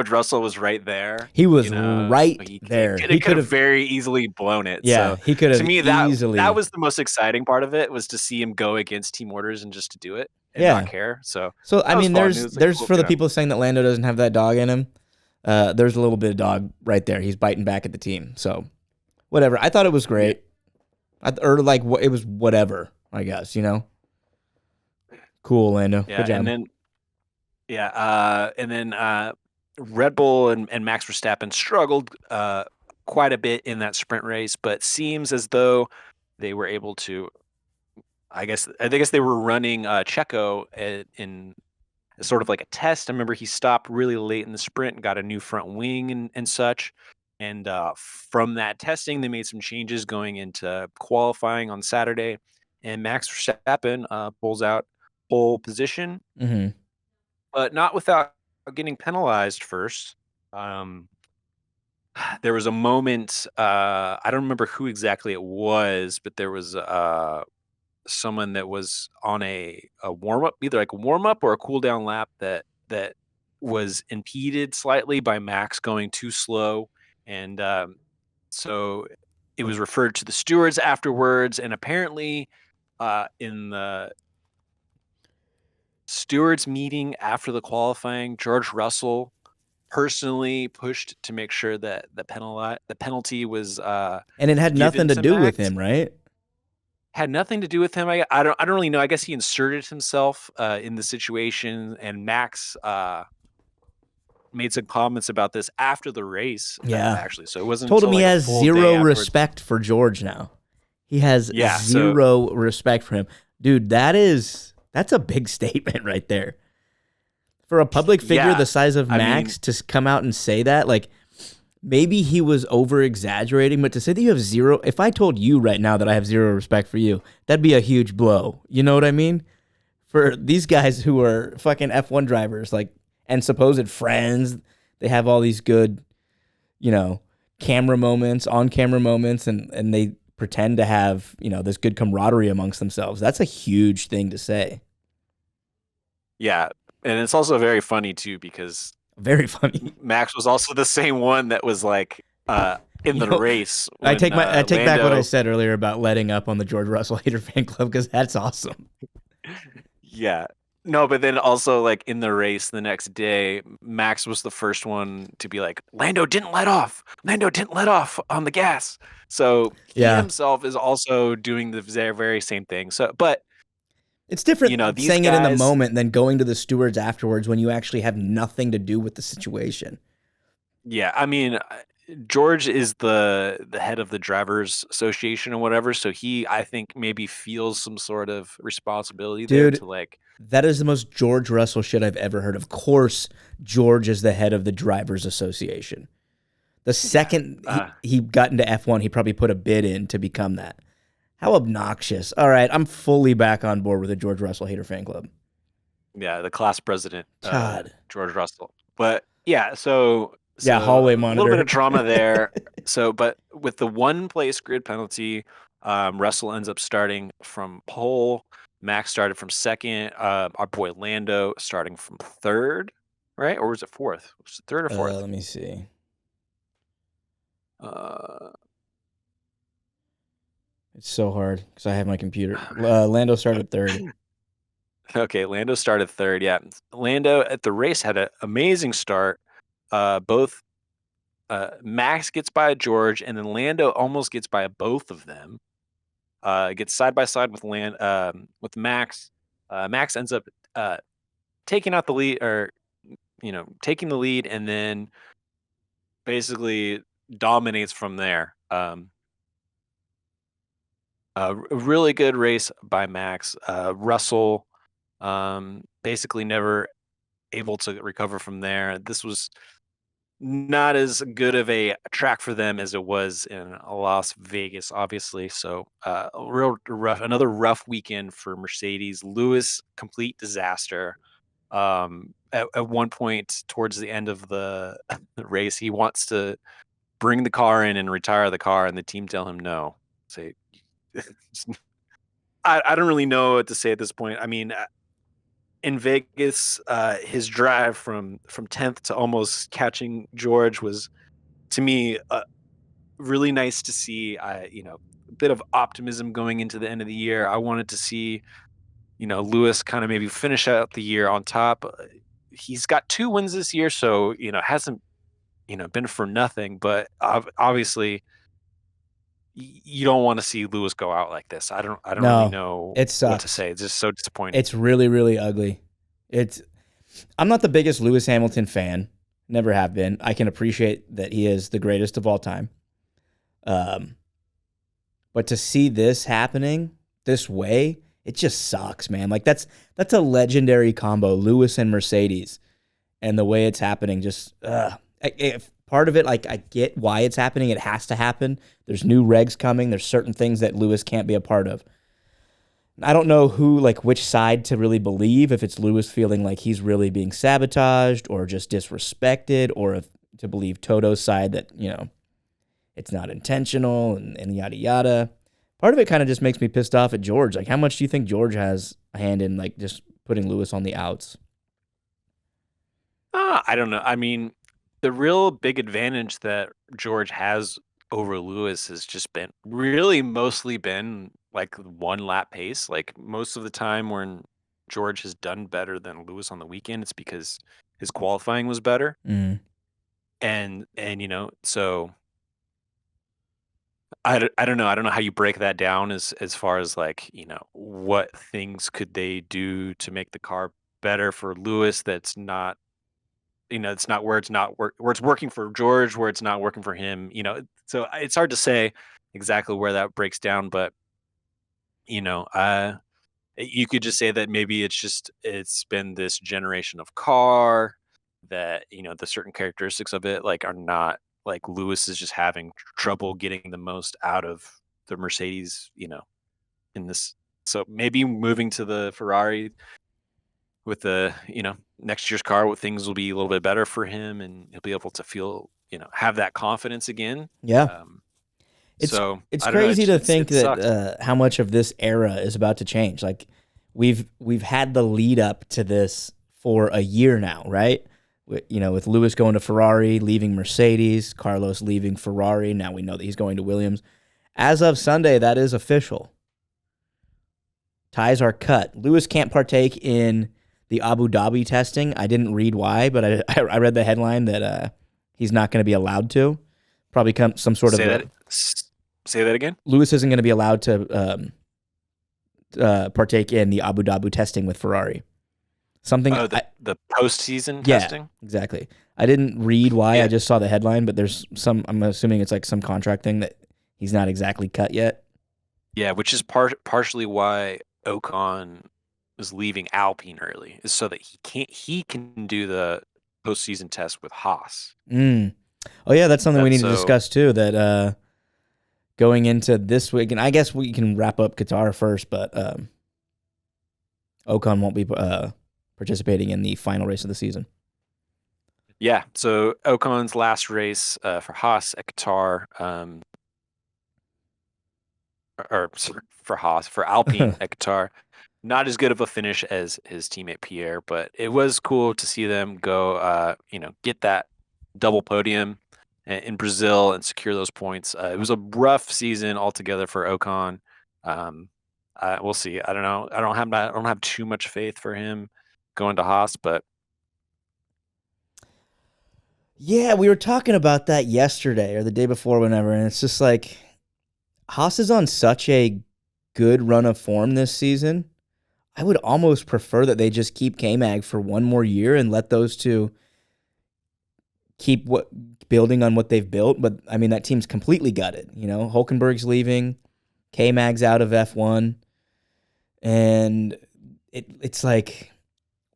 D: Russell was right there.
C: He was
D: you know,
C: right
D: he
C: there.
D: Could,
C: He
D: it could
C: could
D: have
C: have,
D: very easily blown it.
C: yeah,
D: So
C: he could have
D: to me,
C: easily.
D: that was the most exciting part of it, was to see him go against team orders and just to do it and not care. So
C: So
D: that
C: I
D: was
C: mean,
D: fun. It was, like,
C: there's
D: cool,
C: for the people saying that Lando doesn't have that dog in him. There's a little bit of dog right there. He's biting back at the team. So whatever. I thought it was great. Or like it was whatever, I guess, you know. Cool, Lando.
D: Yeah,
C: Good job.
D: and then Red Bull and Max Verstappen struggled quite a bit in that sprint race, but seems as though they were able to. I guess they were running Checo in sort of like a test. I remember he stopped really late in the sprint and got a new front wing and such. And from that testing, they made some changes going into qualifying on Saturday. And Max Verstappen pulls out pole position,
C: Mm-hmm.
D: but not without getting penalized first. There was a moment, I don't remember who exactly it was, but there was someone that was on a warm up, either like a warm up or a cool down lap that was impeded slightly by Max going too slow, and so it was referred to the stewards afterwards, and apparently, in the stewards meeting after the qualifying, George Russell personally pushed to make sure that the penalty was
C: And it had
D: given
C: nothing to
D: to
C: do with
D: Max.
C: him, right?
D: Had nothing to do with him. I don't really know. I guess he inserted himself in the situation, and Max made some comments about this after the race.
C: Yeah.
D: Actually, so it wasn't
C: Told
D: until
C: him he
D: like a
C: has
D: full day
C: zero
D: afterwards.
C: respect for George now. He has
D: Yeah,
C: zero respect for him. Dude, that's a big statement right there. For a public figure the size of Max to come out and say that, like, maybe he was over exaggerating, but to say that you have zero, if I told you right now that I have zero respect for you, that'd be a huge blow. You know what I mean? For these guys who are fucking F1 drivers, like, and supposed friends, they have all these good, you know, camera moments, on camera moments, and they pretend to have, you know, this good camaraderie amongst themselves. That's a huge thing to say.
D: Yeah, and it's also very funny too, because
C: Very funny.
D: Max was also the same one that was like in the race.
C: I take back what I
D: Lando-
C: said earlier about letting up on the George Russell hater fan club, because that's awesome.
D: Yeah. No, but then also like in the race the next day, Max was the first one to be like, Lando didn't let off. Lando didn't let off on the gas. So he himself is also doing the very same thing. So, but
C: it's different,
D: you know, these
C: saying
D: guys,
C: it in the moment than going to the stewards afterwards when you actually have nothing to do with the situation.
D: Yeah, I mean, George is the head of the drivers association or whatever, so he, I think, maybe feels some sort of responsibility there to like.
C: That is the most George Russell shit I've ever heard. Of course, George is the head of the drivers association. The second he got into F1, he probably put a bid in to become that. How obnoxious. All right, I'm fully back on board with the George Russell hater fan club.
D: Yeah, the class president,
C: God.
D: George Russell. But yeah, so
C: hallway monitor.
D: A little bit of drama there. But with the 1 place grid penalty, Russell ends up starting from pole. Max started from second. Our boy Lando starting from third, right? Or was it fourth? Was it third or fourth?
C: Let me see. It's so hard because I have my computer. Lando started third.
D: Okay, Lando started third. Yeah, Lando at the race had an amazing start. Both Max gets by George, and then Lando almost gets by both of them. Gets side by side with Max. Max ends up taking out the lead, or taking the lead and then basically dominates from there. A really good race by Max. Russell, basically never able to recover from there. This was not as good of a track for them as it was in Las Vegas, obviously. So, another rough weekend for Mercedes. Lewis, complete disaster. At one point towards the end of the race, he wants to bring the car in and retire the car, and the team tell him no. Say, I don't really know what to say at this point. I mean, in Vegas, his drive from 10th to almost catching George was, to me, really nice to see. A bit of optimism going into the end of the year. I wanted to see, Lewis kind of maybe finish out the year on top. He's got 2 wins this year, so hasn't been for nothing. But obviously, you don't want to see Lewis go out like this. I don't really
C: No,
D: know
C: it
D: what to
C: sucks.
D: say. It's just so disappointing.
C: It's really, really ugly. I'm not the biggest Lewis Hamilton fan. Never have been. I can appreciate that he is the greatest of all time. But to see this happening this way, it just sucks, man. Like that's a legendary combo, Lewis and Mercedes, and the way it's happening, just if part of it, like I get why it's happening. It has to happen. There's new regs coming. There's certain things that Lewis can't be a part of. I don't know which side to really believe, if it's Lewis feeling like he's really being sabotaged or just disrespected, or if to believe Toto's side that, it's not intentional and yada yada. Part of it kind of just makes me pissed off at George. Like, how much do you think George has a hand in just putting Lewis on the outs?
D: I don't know. I mean, the real big advantage that George has over Lewis has just mostly been like 1 lap pace. Like most of the time when George has done better than Lewis on the weekend, it's because his qualifying was better.
C: Mm.
D: And so I don't know. I don't know how you break that down as far as what things could they do to make the car better for Lewis that's not, it's not where where it's working for George, where it's not working for him, so it's hard to say exactly where that breaks down. But you know you could just say that maybe it's been this generation of car that the certain characteristics of it are not, like Lewis is just having trouble getting the most out of the Mercedes, in this. So maybe moving to the Ferrari with the next year's car, things will be a little bit better for him, and he'll be able to feel have that confidence again.
C: Yeah.
D: Um,
C: It's
D: so
C: it's
D: I don't know.
C: crazy to think
D: It sucks.
C: that how much of this era is about to change. Like we've had the lead up to this for a year now, right? With Lewis going to Ferrari, leaving Mercedes, Carlos leaving Ferrari. Now we know that he's going to Williams. As of Sunday, that is official. Ties are cut. Lewis can't partake in the Abu Dhabi testing. I didn't read why, but I read the headline that he's not going to be allowed to. Probably come some sort of
D: Say that again.
C: Lewis isn't going to be allowed to partake in the Abu Dhabi testing with Ferrari. Something.
D: Oh, the postseason
C: Yeah,
D: testing.
C: exactly. I didn't read why.
D: Yeah.
C: I just saw the headline, but there's some. I'm assuming it's like some contract thing that he's not exactly cut yet.
D: Yeah, which is partially why Ocon is leaving Alpine early, is so that he can do the postseason test with Haas.
C: Mm. Oh yeah, that's something we need to
D: So-
C: discuss too. That going into this week, and I guess we can wrap up Qatar first, but Ocon won't be participating in the final race of the season.
D: Yeah, so Ocon's last race for Haas at Qatar, for Alpine at Qatar, not as good of a finish as his teammate Pierre, but it was cool to see them go, get that double podium in Brazil and secure those points. It was a rough season altogether for Ocon. We'll see. I don't know. I don't have too much faith for him going to Haas, but
C: Yeah, we were talking about that yesterday or the day before, whenever, and it's just like Haas is on such a good run of form this season. I would almost prefer that they just keep K-Mag for one more year and let those two keep building on what they've built. But I mean, that team's completely gutted. You know, Hulkenberg's leaving, K-Mag's out of F1, and it's like,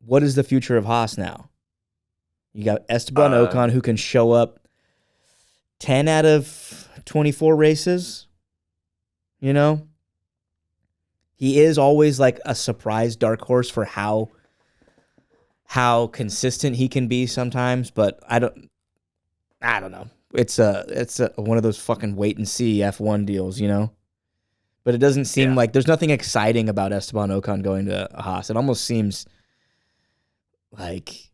C: what is the future of Haas now? You got Esteban Ocon, who can show up 10 out of 24 races. You know, he is always like a surprise dark horse for how consistent he can be sometimes, but I don't know. It's one of those fucking wait and see F1 deals, you know? But it doesn't seem like there's nothing exciting about Esteban Ocon going to Haas. It almost seems like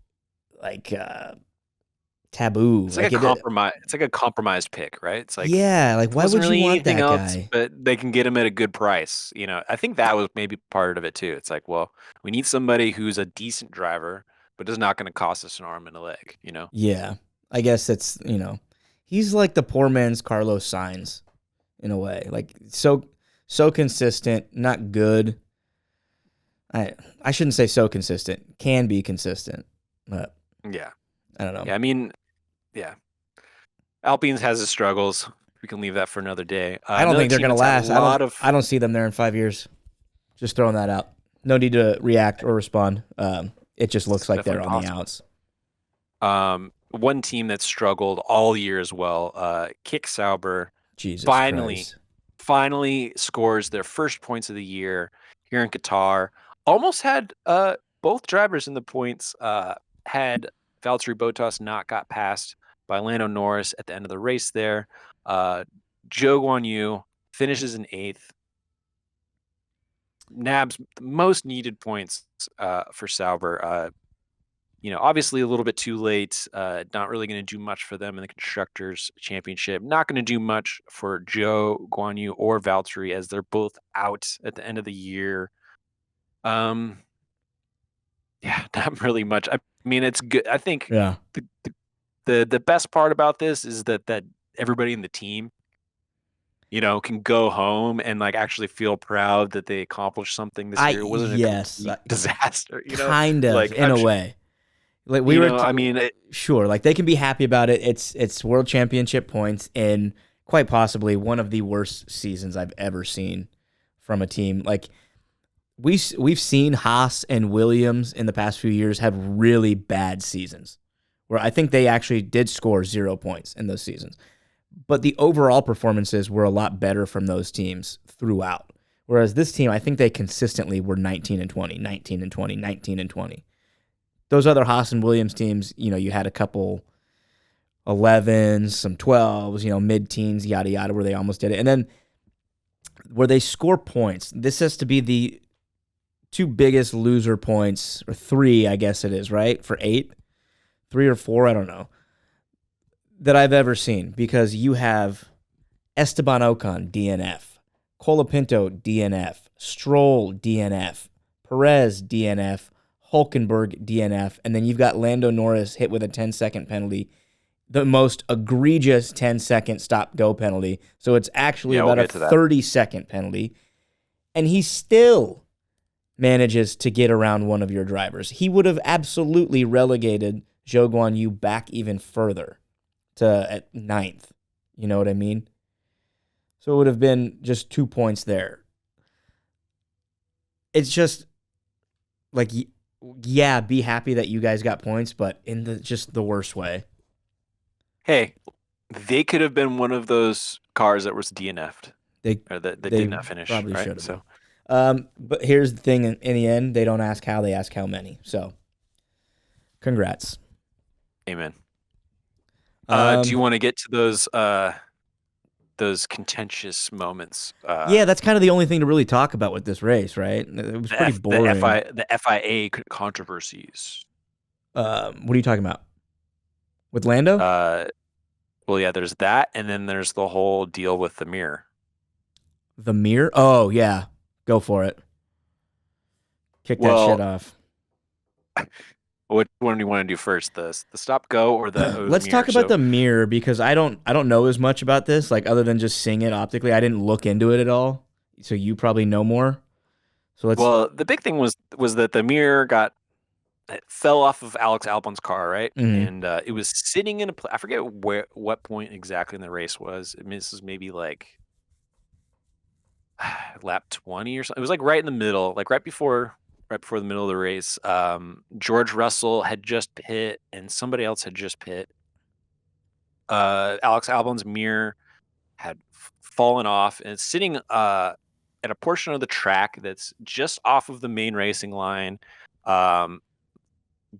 C: taboo.
D: It's like a compromise. It's like a compromised pick, right? It's like,
C: like why would you want that guy?
D: But they can get him at a good price. You know, I think that was maybe part of it too. It's like, well, we need somebody who's a decent driver, but is not going to cost us an arm and a leg. You know?
C: Yeah, I guess it's, you know, he's like the poor man's Carlos Sainz in a way. Like so consistent, not good. I shouldn't say so consistent. Can be consistent, but
D: yeah,
C: I don't know.
D: Yeah, I mean, yeah, Alpine's has its struggles. We can leave that for another day.
C: I don't think they're going to last. I don't see them there in 5 years. Just throwing that out. No need to react or respond. It just looks like they're on the outs.
D: One team that struggled all year as well, Kick Sauber, finally scores their first points of the year here in Qatar. Almost had both drivers in the points. Had Valtteri Bottas not got passed by Lando Norris at the end of the race there. Zhou Guanyu finishes in 8th. Nabs the most needed points for Sauber. You know, obviously a little bit too late. Not really going to do much for them in the Constructors' Championship. Not going to do much for Zhou Guanyu or Valtteri as they're both out at the end of the year. Yeah, not really much. I mean, it's good. I think the best part about this is that everybody in the team, you know, can go home and like actually feel proud that they accomplished something this year. It wasn't a complete disaster, you know,
C: kind of like in a way. Like sure, like they can be happy about it. It's World Championship points in quite possibly one of the worst seasons I've ever seen from a team. Like we've seen Haas and Williams in the past few years have really bad seasons, where I think they actually did score 0 points in those seasons. But the overall performances were a lot better from those teams throughout. Whereas this team, I think they consistently were 19 and 20, 19 and 20, 19 and 20. Those other Haas and Williams teams, you know, you had a couple 11s, some 12s, you know, mid-teens, yada, yada, where they almost did it. And then where they score points, this has to be the 2 biggest loser points, or 3, I guess it is, right? For 8? 3 or 4, I don't know, that I've ever seen. Because you have Esteban Ocon, DNF. Colapinto, DNF. Stroll, DNF. Perez, DNF. Hulkenberg, DNF. And then you've got Lando Norris hit with a 10-second penalty. The most egregious 10-second stop-go penalty. So it's actually about a 30-second penalty. And he still manages to get around one of your drivers. He would have absolutely relegated Zhou Guanyu back even further to at 9th. You know what I mean? So it would have been just 2 points there. It's just like, yeah, be happy that you guys got points, but in just the worst way.
D: Hey, they could have been one of those cars that was DNF'd. They did not finish.
C: Probably
D: right?
C: should have. So. But here's the thing, in the end, they don't ask how, they ask how many. So, congrats.
D: Amen. Do you want to get to those contentious moments?
C: Yeah, that's kind of the only thing to really talk about with this race, right? It was pretty boring.
D: The FIA controversies.
C: What are you talking about? With Lando?
D: Well, yeah, there's that, and then there's the whole deal with the mirror.
C: The mirror? Oh, yeah. Go for it. Kick that shit off.
D: What one do you want to do first? The stop go or the
C: Let's talk about the mirror, because I don't know as much about this, like other than just seeing it optically. I didn't look into it at all. So you probably know more. So let's.
D: Well, the big thing was that the mirror got it fell off of Alex Albon's car, right?
C: Mhm.
D: And it was sitting in I forget what point exactly in the race was. I mean, this is maybe like lap 20 or something. It was like right in the middle, like right before the middle of the race. George Russell had just pit and somebody else had just pit. Alex Albon's mirror had fallen off and it's sitting at a portion of the track that's just off of the main racing line, um,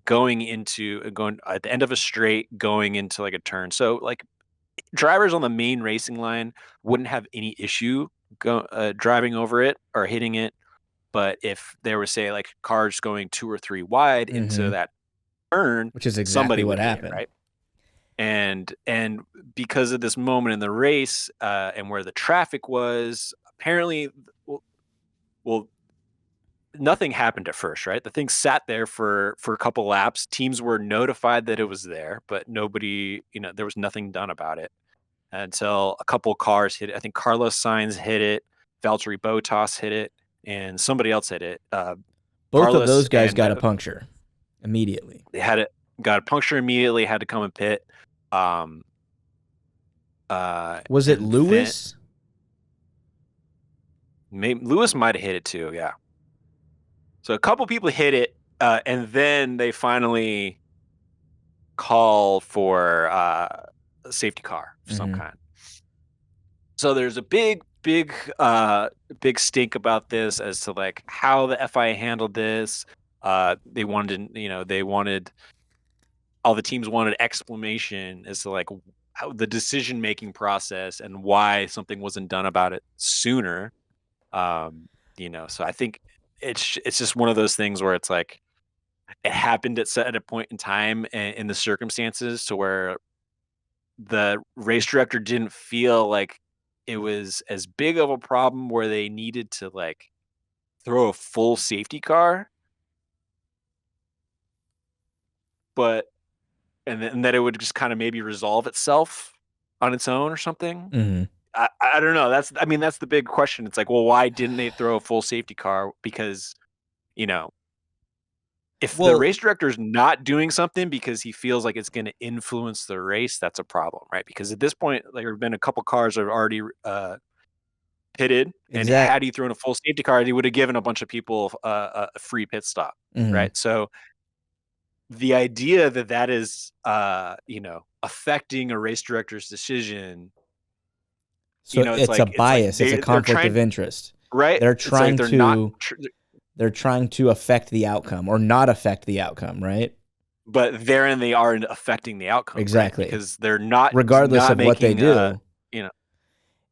D: going at the end of a straight, going into like a turn. So like drivers on the main racing line wouldn't have any issue driving over it or hitting it. But if there was, say, like cars going 2 or 3 wide into
C: Mhm.
D: that turn,
C: Which is exactly
D: somebody
C: what
D: would hit it,
C: happened.
D: right? And because of this moment in the race, and where the traffic was, apparently, well, nothing happened at first, right? The thing sat there for a couple laps. Teams were notified that it was there, but nobody, there was nothing done about it until a couple cars hit it. I think Carlos Sainz hit it, Valtteri Bottas hit it, and somebody else hit it.
C: Both of
D: Carlos
C: those guys
D: and
C: got a puncture immediately.
D: they got a puncture immediately, had to come and pit. Um,
C: Was it
D: and then
C: Lewis?
D: Lewis might have hit it too. Yeah. So a couple people hit it, and then they finally call for a safety car of some
C: Mhm.
D: kind. So there's a big stink about this as to like how the FIA handled this. They wanted all the teams wanted explanation as to like how the decision making process and why something wasn't done about it sooner. So I think it's just one of those things where it's like it happened at a point in time in the circumstances to where the race director didn't feel like it was as big of a problem where they needed to like throw a full safety car, but and that it would just kind of maybe resolve itself on its own or something.
C: Mhm.
D: I don't know. That's the big question. It's like, well, why didn't they throw a full safety car? Because, you know, if the
C: Well,
D: race director is not doing something because he feels like it's going to influence the race, that's a problem, right? Because at this point, like, there have been a couple cars that have already pitted, and
C: exact.
D: had he thrown a full safety car, he would have given a bunch of people a free pit stop,
C: Mhm.
D: right? So the idea that is, affecting a race director's decision,
C: So
D: it's
C: it's a
D: like
C: bias. It's a
D: they're
C: conflict of
D: trying,
C: interest.
D: right?
C: They're
D: It's like
C: trying to they're trying to affect the outcome or not affect the outcome, right?
D: but therein they are affecting the outcome, right?
C: Exactly.
D: Because they're not
C: Regardless
D: not
C: of what they
D: making,
C: do.
D: you know,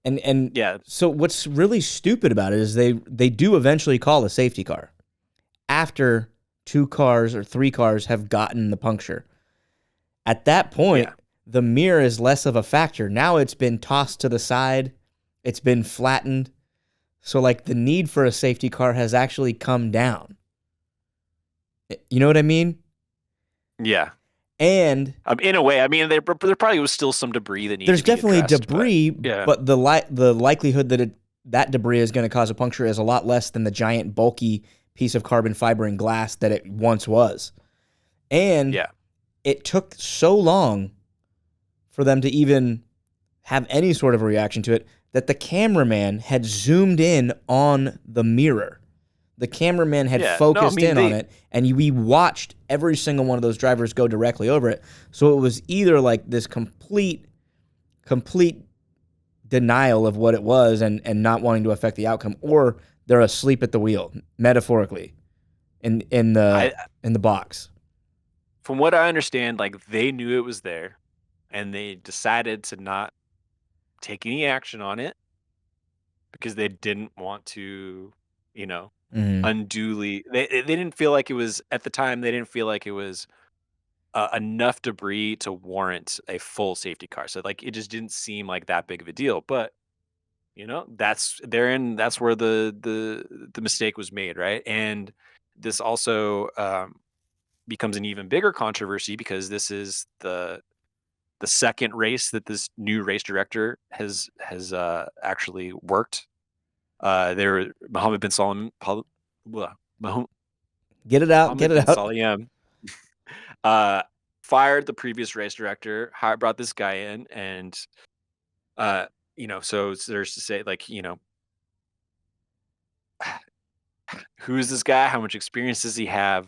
C: And
D: yeah,
C: so what's really stupid about it is they do eventually call a safety car after 2 cars or 3 cars have gotten the puncture. At that point,
D: yeah.
C: the mirror is less of a factor. Now it's been tossed to the side, it's been flattened. So like the need for a safety car has actually come down. You know what I mean?
D: Yeah.
C: And
D: In a way, I mean, there probably was still some debris that needed
C: there's
D: to be
C: definitely
D: addressed, but
C: debris,
D: yeah,
C: but the likelihood that that debris is going to cause a puncture is a lot less than the giant bulky piece of carbon fiber and glass that it once was. And
D: yeah,
C: it took so long for them to even have any sort of a reaction to it that the cameraman had zoomed in on the mirror. The cameraman had
D: yeah. No, I
C: focused
D: mean
C: in on it, and we watched every single one of those drivers go directly over it. So it was either like this complete denial of what it was and not wanting to affect the outcome, or they're asleep at the wheel, metaphorically, in
D: I
C: the box.
D: from what I understand, like they knew it was there, and they decided to not take any action on it because they didn't want to, you know,
C: Mm-hmm.
D: unduly. They didn't feel like it was at the time. They didn't feel like it was enough debris to warrant a full safety car. So like it just didn't seem like that big of a deal. But that's where the mistake was made, right? And this also becomes an even bigger controversy because this is the second race that this new race director has actually worked. There, Mohammed bin Salim, Mohammed
C: Get it out. Get
D: bin
C: it out.
D: Salim. fired the previous race director, brought this guy in, and so there's to say, like, who is this guy? How much experience does he have?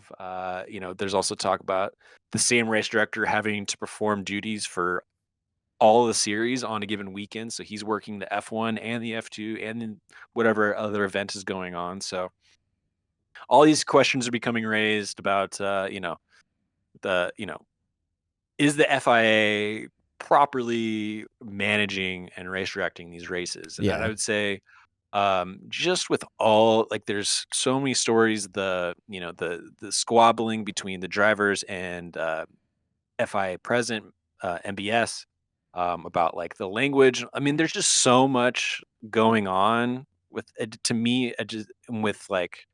D: There's also talk about the same race director having to perform duties for all of the series on a given weekend. So he's working the F1 and the F2 and then whatever other event is going on. So all these questions are becoming raised about, the, is the FIA properly managing and race directing these races? And
C: Yeah.
D: I would say, just with all, like, there's so many stories, the squabbling between the drivers and FIA president, MBS, about like the language. I mean, there's just so much going on with it, to me, with like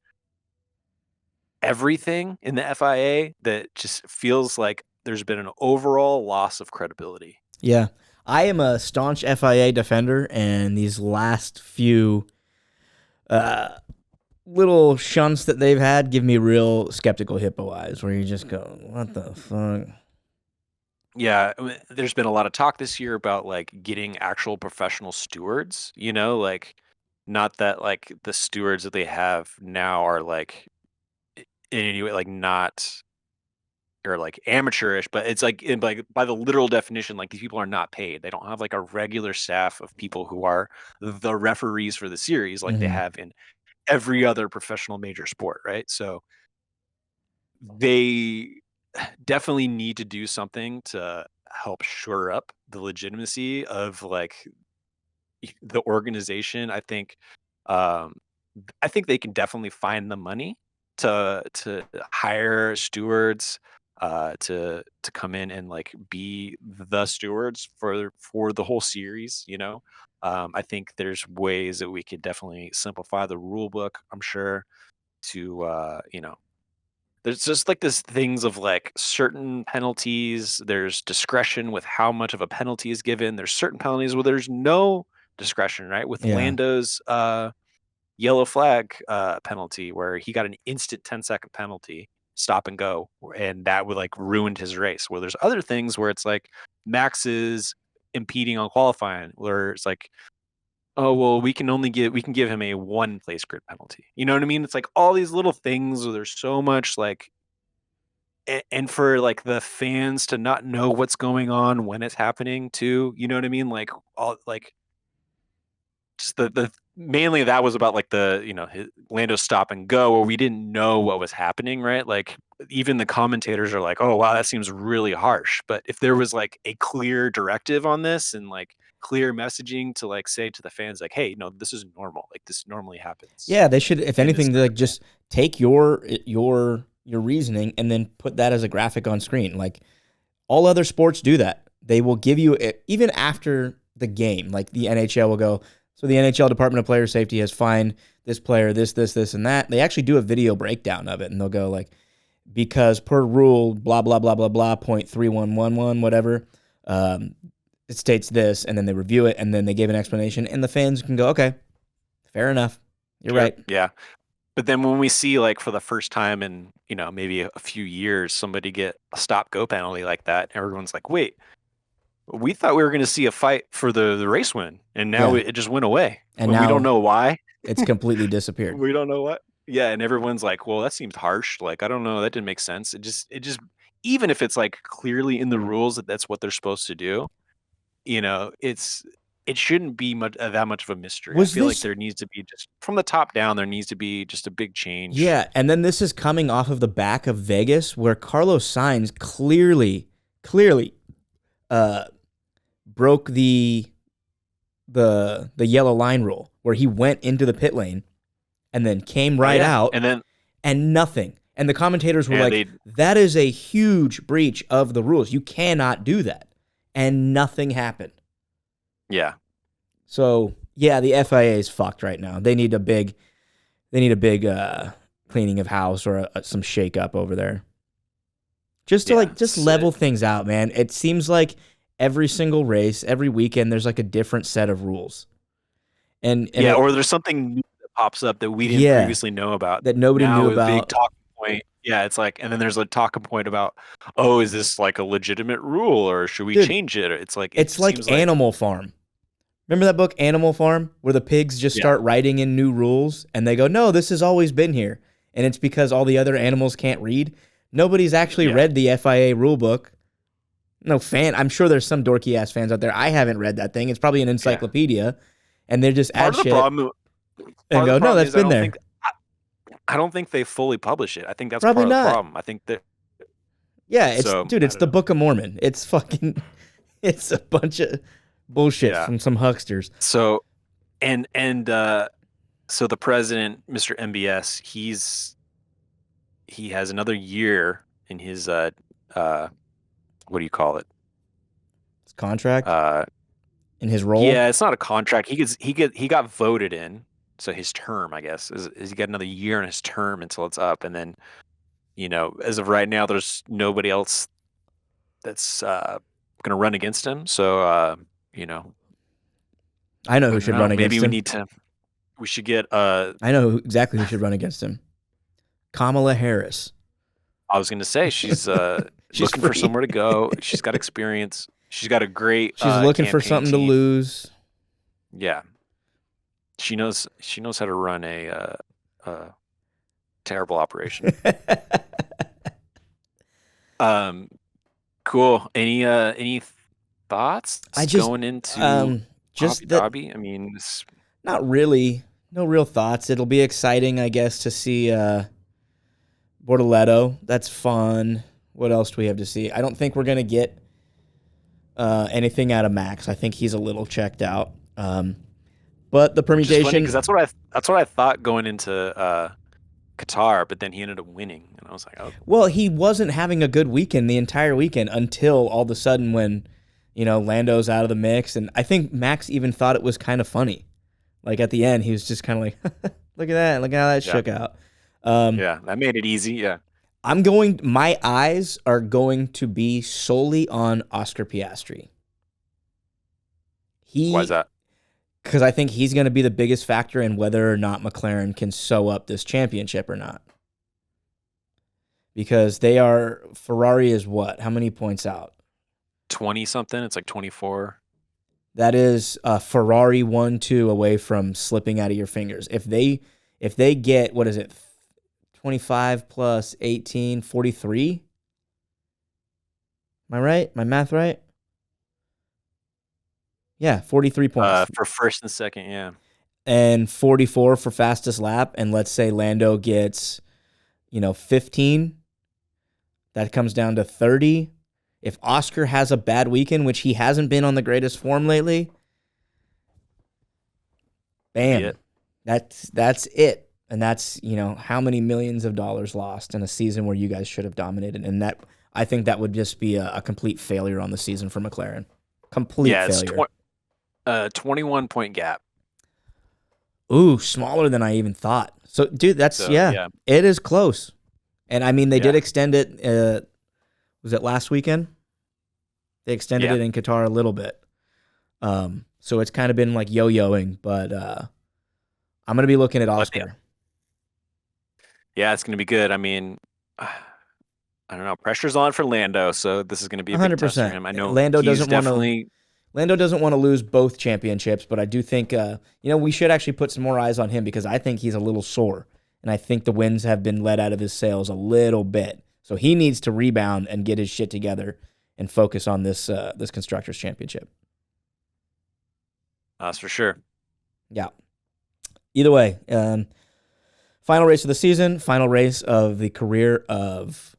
D: everything in the FIA that just feels like there's been an overall loss of credibility.
C: Yeah. I am a staunch FIA defender, and these last few little shunts that they've had give me real skeptical hippo eyes, where you just go, what the fuck?
D: Yeah, I mean, there's been a lot of talk this year about like getting actual professional stewards, like not that like the stewards that they have now are like in any way like not, or like amateurish, but it's like like by the literal definition, like these people are not paid. They don't have like a regular staff of people who are the referees for the series like they
C: Mhm.
D: have in every other professional major sport, right? So they definitely need to do something to help shore up the legitimacy of like the organization. Um I think they can definitely find the money to hire stewards, to come in and like be the stewards for the whole series. I think there's ways that we could definitely simplify the rule book, I'm sure, to there's just like this things of like certain penalties. There's discretion with how much of a penalty is given. There's certain penalties where there's no discretion, right? With
C: Yeah.
D: Lando's yellow flag penalty, where he got an instant 10-second penalty, stop and go, and that would like ruined his race. Where there's other things where it's like Max is impeding on qualifying, where it's like, oh well, we can give him a one place grid penalty. You know what I mean? It's like all these little things where there's so much like, and for like the fans to not know what's going on when it's happening too. You know what I mean? Like all like just the mainly that was about like the Lando stop and go, where we didn't know what was happening, right? Like even the commentators are like, oh wow, that seems really harsh. But if there was like a clear directive on this and like clear messaging to like say to the fans like, hey, no, this is normal, like this normally happens
C: Yeah, they should, if
D: in this
C: anything, like
D: circuit.
C: just take your reasoning and then put that as a graphic on screen. Like all other sports do that. They will give you even after the game. Like the NHL will go, so the NHL Department of Player Safety has fined this player this, and that. They actually do a video breakdown of it, and they'll go like, because per rule, blah blah blah blah blah, 0.3111, whatever. It states this, and then they review it, and then they give an explanation, and the fans can go, okay, fair enough. You're
D: Sure.
C: right.
D: Yeah. But then when we see like for the first time in, maybe a few years, somebody get a stop go penalty like that, everyone's like, wait, we thought we were going to see a fight for the race win, and now
C: Yeah.
D: it just went away.
C: And
D: And we don't
C: now
D: know why.
C: it's completely disappeared.
D: We don't know what. Yeah, and everyone's like, well, that seems harsh. Like, I don't know, that didn't make sense. It just even if it's like clearly in the rules that that's what they're supposed to do, it shouldn't be that much of a mystery. I
C: Was
D: feel like
C: this
D: there needs to be, just from the top down, there needs to be just a big change.
C: Yeah, and then this is coming off of the back of Vegas, where Carlos Sainz clearly broke the yellow line rule, where he went into the pit lane and then came
D: Oh,
C: right
D: yeah.
C: out
D: And then
C: and nothing. And the commentators were
D: yeah,
C: like, that is a huge breach of the rules. You cannot do that. And nothing happened.
D: yeah.
C: So, yeah, the FIA is fucked right now. They need a big cleaning of house, or some shake up over there. Just to
D: Yeah,
C: just level things out, man. It seems like every single race, every weekend, there's like a different set of rules. And
D: Yeah, or there's something new that pops up that we didn't
C: yeah,
D: previously know about.
C: that nobody knew
D: Now a big
C: about.
D: talking point. Yeah, it's like, and then there's a talking point about, oh, is this like a legitimate rule or should we
C: Dude,
D: change it? It's like it
C: it's like
D: seems like
C: Animal Farm. Remember that book, Animal Farm, where the pigs just
D: yeah,
C: start writing in new rules and they go, no, this has always been here. And it's because all the other animals can't read. Nobody's actually
D: yeah,
C: read the FIA rule book. No fan. I'm sure there's some dorky ass fans out there. I haven't read that thing. It's probably an
D: yeah.
C: encyclopedia. And they just
D: Part
C: add
D: of the
C: shit
D: problem,
C: and go, no, that's
D: I
C: been
D: don't
C: there.
D: think I don't think they fully publish it. I think that's
C: Probably
D: part of the
C: not.
D: problem. I think that
C: Yeah,
D: so
C: dude,
D: I
C: it's
D: don't
C: the
D: know.
C: Book of Mormon. It's fucking, it's a bunch of bullshit
D: Yeah.
C: from some hucksters.
D: So and so the president, Mr. MBS, he has another year in his what do you call it?
C: His contract
D: Uh
C: in his role.
D: yeah, it's not a contract. He got voted in. So his term, I guess, is he got another year in his term until it's up, and then as of right now, there's nobody else that's going to run against him. So
C: I know
D: I
C: who
D: don't
C: should
D: know.
C: run against
D: Maybe we
C: him.
D: need to. We should get.
C: I know exactly who should run against him. Kamala Harris.
D: I was going to say she's
C: She's
D: looking for
C: free.
D: somewhere to go. She's got experience. She's got a great.
C: She's looking for
D: campaign
C: something to
D: team.
C: lose.
D: Yeah, she knows. She knows how to run a terrible operation. Cool. Any thoughts
C: I just,
D: going into
C: just
D: Abu
C: that,
D: Dhabi? I mean,
C: not really. No real thoughts. It'll be exciting, I guess, to see Bortoletto. That's fun. What else do we have to see? I don't think we're gonna get anything out of Max. I think he's a little checked out. But the permutation,
D: because that's what I thought going into Qatar, but then he ended up winning, and I was like, oh,
C: well, he wasn't having a good weekend the entire weekend until all of a sudden when, Lando's out of the mix. And I think Max even thought it was kind of funny. Like at the end, he was just kind of like, look at that. Look how that shook out.
D: yeah, that made it easy. Yeah,
C: My eyes are going to be solely on Oscar Piastri.
D: why is that?
C: Because I think he's going to be the biggest factor in whether or not McLaren can sew up this championship or not. Because Ferrari is what? How many points out?
D: 20 something. It's like 24.
C: That is Ferrari 1-2 away from slipping out of your fingers. If they get, what is it, 25 plus 18, 43? Am I right? My math right? Yeah, 43 points.
D: For first and second, yeah.
C: And 44 for fastest lap. And let's say Lando gets, 15. That comes down to 30. If Oscar has a bad weekend, which he hasn't been on the greatest form lately, bam. That's it. And that's, how many millions of dollars lost in a season where you guys should have dominated. And I think that would just be a complete failure on the season for McLaren. Complete failure.
D: It's 21 point gap.
C: Ooh, smaller than I even thought. So, dude, it is close. And I mean, they did extend it. Was it last weekend? They extended it in Qatar a little bit. So it's kind of been like yo-yoing, but I'm going to be looking at Oscar.
D: Yeah, it's going to be good. I mean, I don't know. Pressure's on for Lando, so this is going to be a big test for him. I know
C: Lando doesn't want to lose both championships, but I do think we should actually put some more eyes on him because I think he's a little sore, and I think the wins have been let out of his sails a little bit. So he needs to rebound and get his shit together and focus on this Constructors' Championship.
D: That's for sure.
C: Yeah. Either way, final race of the season, final race of the career of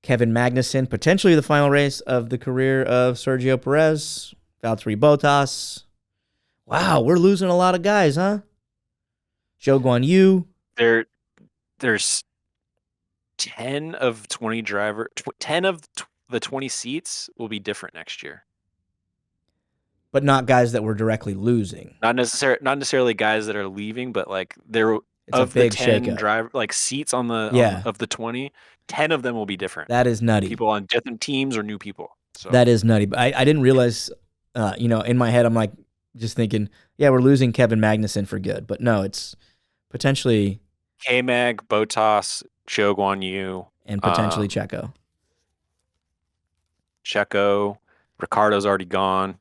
C: Kevin Magnussen, potentially the final race of the career of Sergio Perez, Valtteri Bottas. Wow, we're losing a lot of guys, huh? Zhou Guanyu.
D: There's 10 of 20 10 of the 20 seats will be different next year.
C: But not guys that we're directly losing.
D: Not necessarily guys that are leaving, but like it's of
C: a big
D: the 10
C: shakeup.
D: seats on of the 20, 10 of them will be different.
C: That is nutty.
D: People on different teams or new people. So
C: that is nutty. But I didn't realize, in my head, I'm like just thinking, yeah, we're losing Kevin Magnussen for good. But no, it's potentially
D: K-Mag, Bottas, Zhou Guanyu,
C: and potentially
D: Um,
C: Checo.
D: Checo, Ricardo's already gone.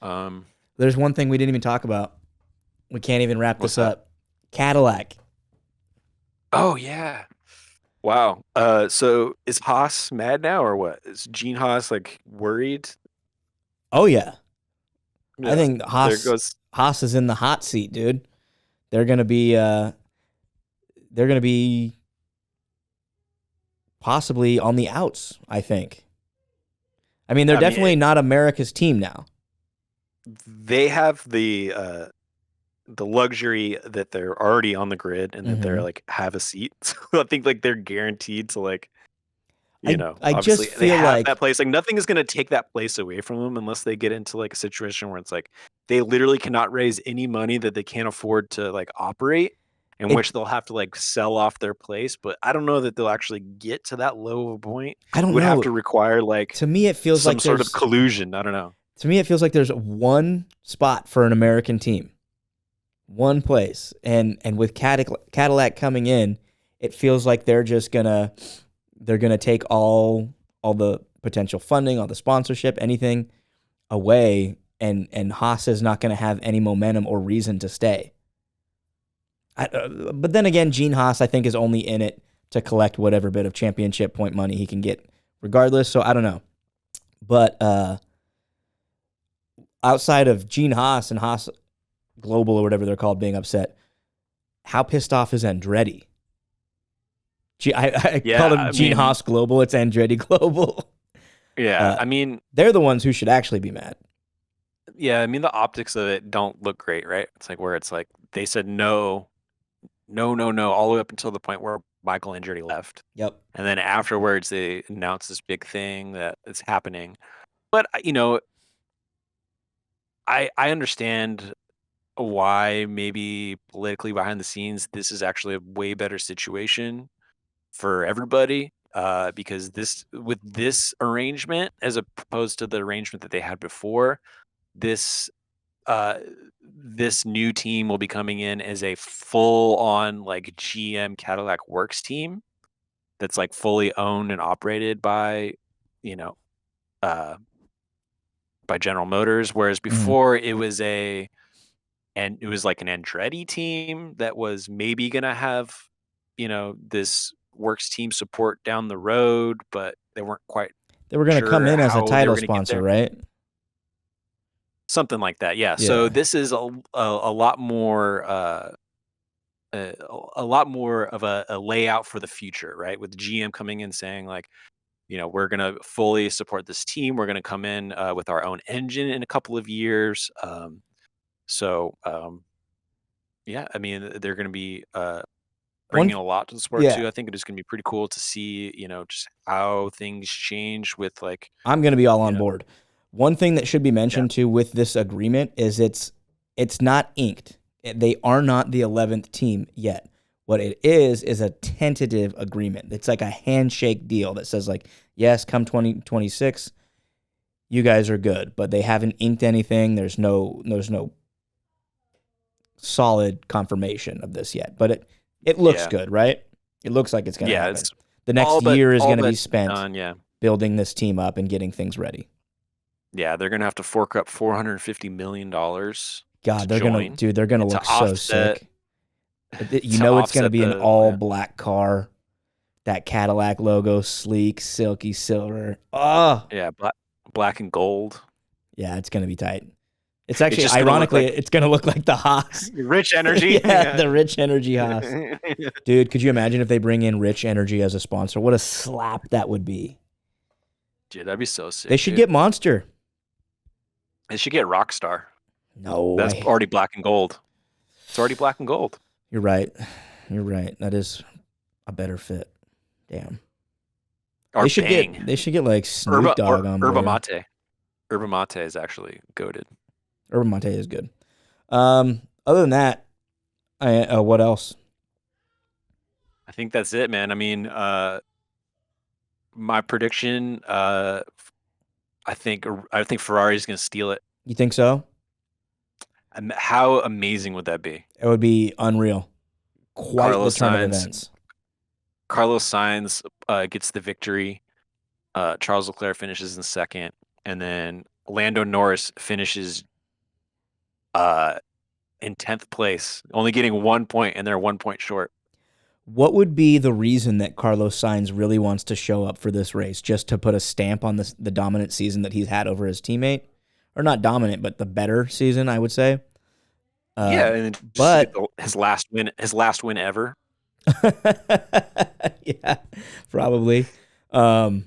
D: Um,
C: There's one thing we didn't even talk about. We can't even wrap
D: what's
C: this
D: that?
C: up. Cadillac.
D: Oh yeah. Wow. So is Haas mad now or what? Is Gene Haas like worried?
C: Oh yeah, I
D: Yeah.
C: think
D: There
C: Haas
D: goes.
C: Haas is in the hot seat, dude. They're gonna be they're gonna be possibly on the outs. I think. I mean, they're
D: I mean,
C: definitely not America's team now.
D: they have the luxury that they're already on the grid and that they're
C: Hmm.
D: like have a seat. So I think like they're guaranteed to like,
C: I
D: obviously
C: just
D: they
C: feel
D: have that
C: like
D: place. Like nothing is gonna take that place away from them unless they get into like a situation where it's like they literally cannot raise any money that they can't afford to like operate, in
C: it.
D: which they'll have to like sell off their place. But I don't know that they'll actually get to that low of a point.
C: I
D: It
C: don't
D: would have
C: know.
D: to require like
C: To me, it feels
D: some
C: like
D: sort of
C: there's
D: collusion. I don't know.
C: to me it feels like there's one spot for an American team, one place, and with Cadillac coming in, it feels like they're gonna take all the potential funding, all the sponsorship, anything away, and Haas is not gonna have any momentum or reason to stay. But then again, Gene Haas I think is only in it to collect whatever bit of championship point money he can get, regardless. So I don't know, but outside of Gene Haas and Haas Global or whatever they're called being upset, how pissed off is Andretti? I
D: Yeah,
C: called him
D: I
C: Gene
D: mean,
C: Haas Global. It's Andretti Global.
D: yeah,
C: Uh,
D: I mean,
C: they're the ones who should actually be mad.
D: yeah, I mean the optics of it don't look great, right? It's like where it's like they said no, no, no, no, all the way up until the point where Michael Andretti left,
C: Yep.
D: and then afterwards they announced this big thing that is happening. But I understand why maybe politically behind the scenes this is actually a way better situation for everybody. Because this with this arrangement as opposed to the arrangement that they had before, this uh this new team will be coming in as a full on like GM Cadillac Works team that's like fully owned and operated you know, uh by General Motors, whereas
C: Mhm.
D: before it was like an Andretti team that was maybe gonna have, this Works team support down the road, but they weren't quite
C: They were going to come
D: sure
C: in as a
D: how they were
C: title
D: gonna get
C: sponsor,
D: there.
C: right?
D: Something like that, yeah. So
C: Yeah.
D: this is a lot more a, a lot more of a layout for the future, right? With GM coming in saying like, we're gonna fully support this team. We're gonna come in with our own engine in a couple of years. So yeah, I mean they're gonna be
C: One,
D: bringing a lot to the sport
C: yeah,
D: too. I think it is gonna be pretty cool to see, just how things change with like,
C: I'm going to be all
D: you
C: on
D: know,
C: board. One thing that should be
D: yeah,
C: mentioned too with this agreement is it's not inked. They are not the 11th team yet. What it is a tentative agreement. It's like a handshake deal that says like, yes, come 2026, you guys are good, but they haven't inked anything. There's no solid confirmation of this yet, but it looks
D: yeah,
C: good, right? It looks like it's going to
D: yeah.
C: happen.
D: It's
C: The next year is
D: all
C: going to
D: but
C: be spent
D: done. Yeah,
C: building this team up and getting things ready.
D: yeah. They're gonna have to fork up $450 million to
C: God,
D: join
C: they're gonna
D: and to
C: look so
D: offset
C: sick. You know it's gonna be an
D: the
C: all
D: yeah.
C: black car. That Cadillac logo, sleek, silky silver. Oh,
D: Yeah, black and gold.
C: yeah, it's gonna be tight. It's
D: It's
C: actually,
D: just gonna look
C: ironically,
D: like
C: it's gonna look like the Haas.
D: rich energy.
C: Yeah, the Rich Energy Haas. Dude, could you imagine if they bring in Rich Energy as a sponsor? What a slap that would be.
D: Dude, that'd be so
C: They
D: sick,
C: should
D: dude.
C: get Monster.
D: They should get Rockstar.
C: No,
D: That's already black and gold. It's already black and gold.
C: you're right. You're right. That is a better fit. Damn.
D: Or Bang.
C: They should get like Snoop Dogg on
D: Herba
C: board.
D: Mate. Herba Mate is actually goaded.
C: Urban Monte is good. Other than that, what else?
D: I think that's it, man. I mean, my prediction, I think Ferrari's gonna steal it.
C: You think so?
D: How amazing would that be?
C: It would be unreal. Quite the
D: Carlos
C: turn of
D: Sainz,
C: events.
D: Carlos Sainz gets the victory. Charles Leclerc finishes in second, and then Lando Norris finishes in 10th place, only getting 1 point, and they're 1 point short.
C: What would be the reason that Carlos Sainz really wants to show up for this race, just to put a stamp on the dominant season that he's had over his teammate? Or not dominant, but the better season, I would say.
D: And just
C: but
D: his last win ever.
C: Yeah, probably. But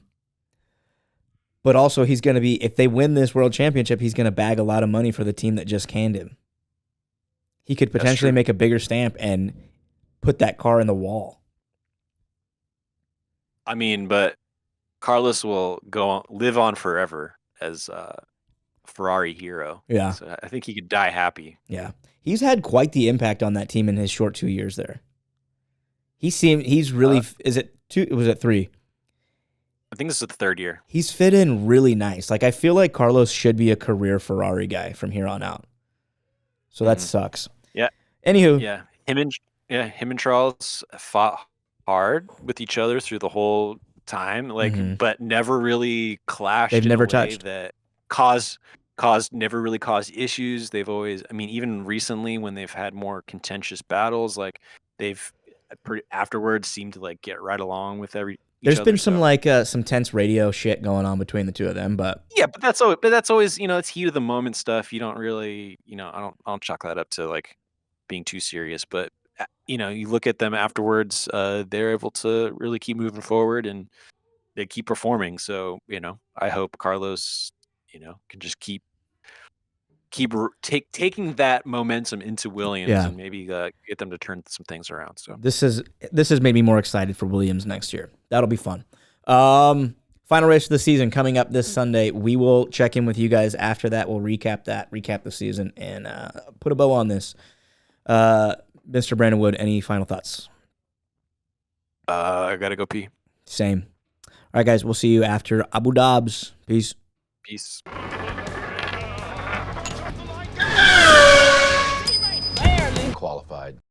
C: also he's going to be, if they win this world championship, he's going to bag a lot of money for the team that just canned him. He could potentially make a bigger stamp and put that car in the wall.
D: I mean, but Carlos will live on forever as a Ferrari hero.
C: Yeah.
D: So I think he could die happy.
C: Yeah. He's had quite the impact on that team in his short 2 years there. He's really, is it 2? Was it 3?
D: I think this is the 3rd year.
C: He's fit in really nice. Like, I feel like Carlos should be a career Ferrari guy from here on out. So that sucks.
D: Yeah.
C: Anywho.
D: Yeah. Him and Charles fought hard with each other through the whole time, but never really clashed.
C: They've never touched.
D: That never really caused issues. They've always, I mean, even recently when they've had more contentious battles, like they've afterwards seemed to like get right along with
C: There's been some tense radio shit going on between the two of them, but
D: yeah, but that's always it's heat of the moment stuff. You don't really, I don't chalk that up to like being too serious, but you look at them afterwards, they're able to really keep moving forward and they keep performing. So, I hope Carlos, can just keep taking that momentum into Williams and maybe get them to turn some things around. So
C: this has made me more excited for Williams next year. That'll be fun. Final race of the season coming up this Sunday. We will check in with you guys after that. We'll recap the season and put a bow on this. Mr. Brandon Wood, any final thoughts?
D: I gotta go pee.
C: Same. All right, guys, we'll see you after Abu Dhabi. Peace.
D: Peace.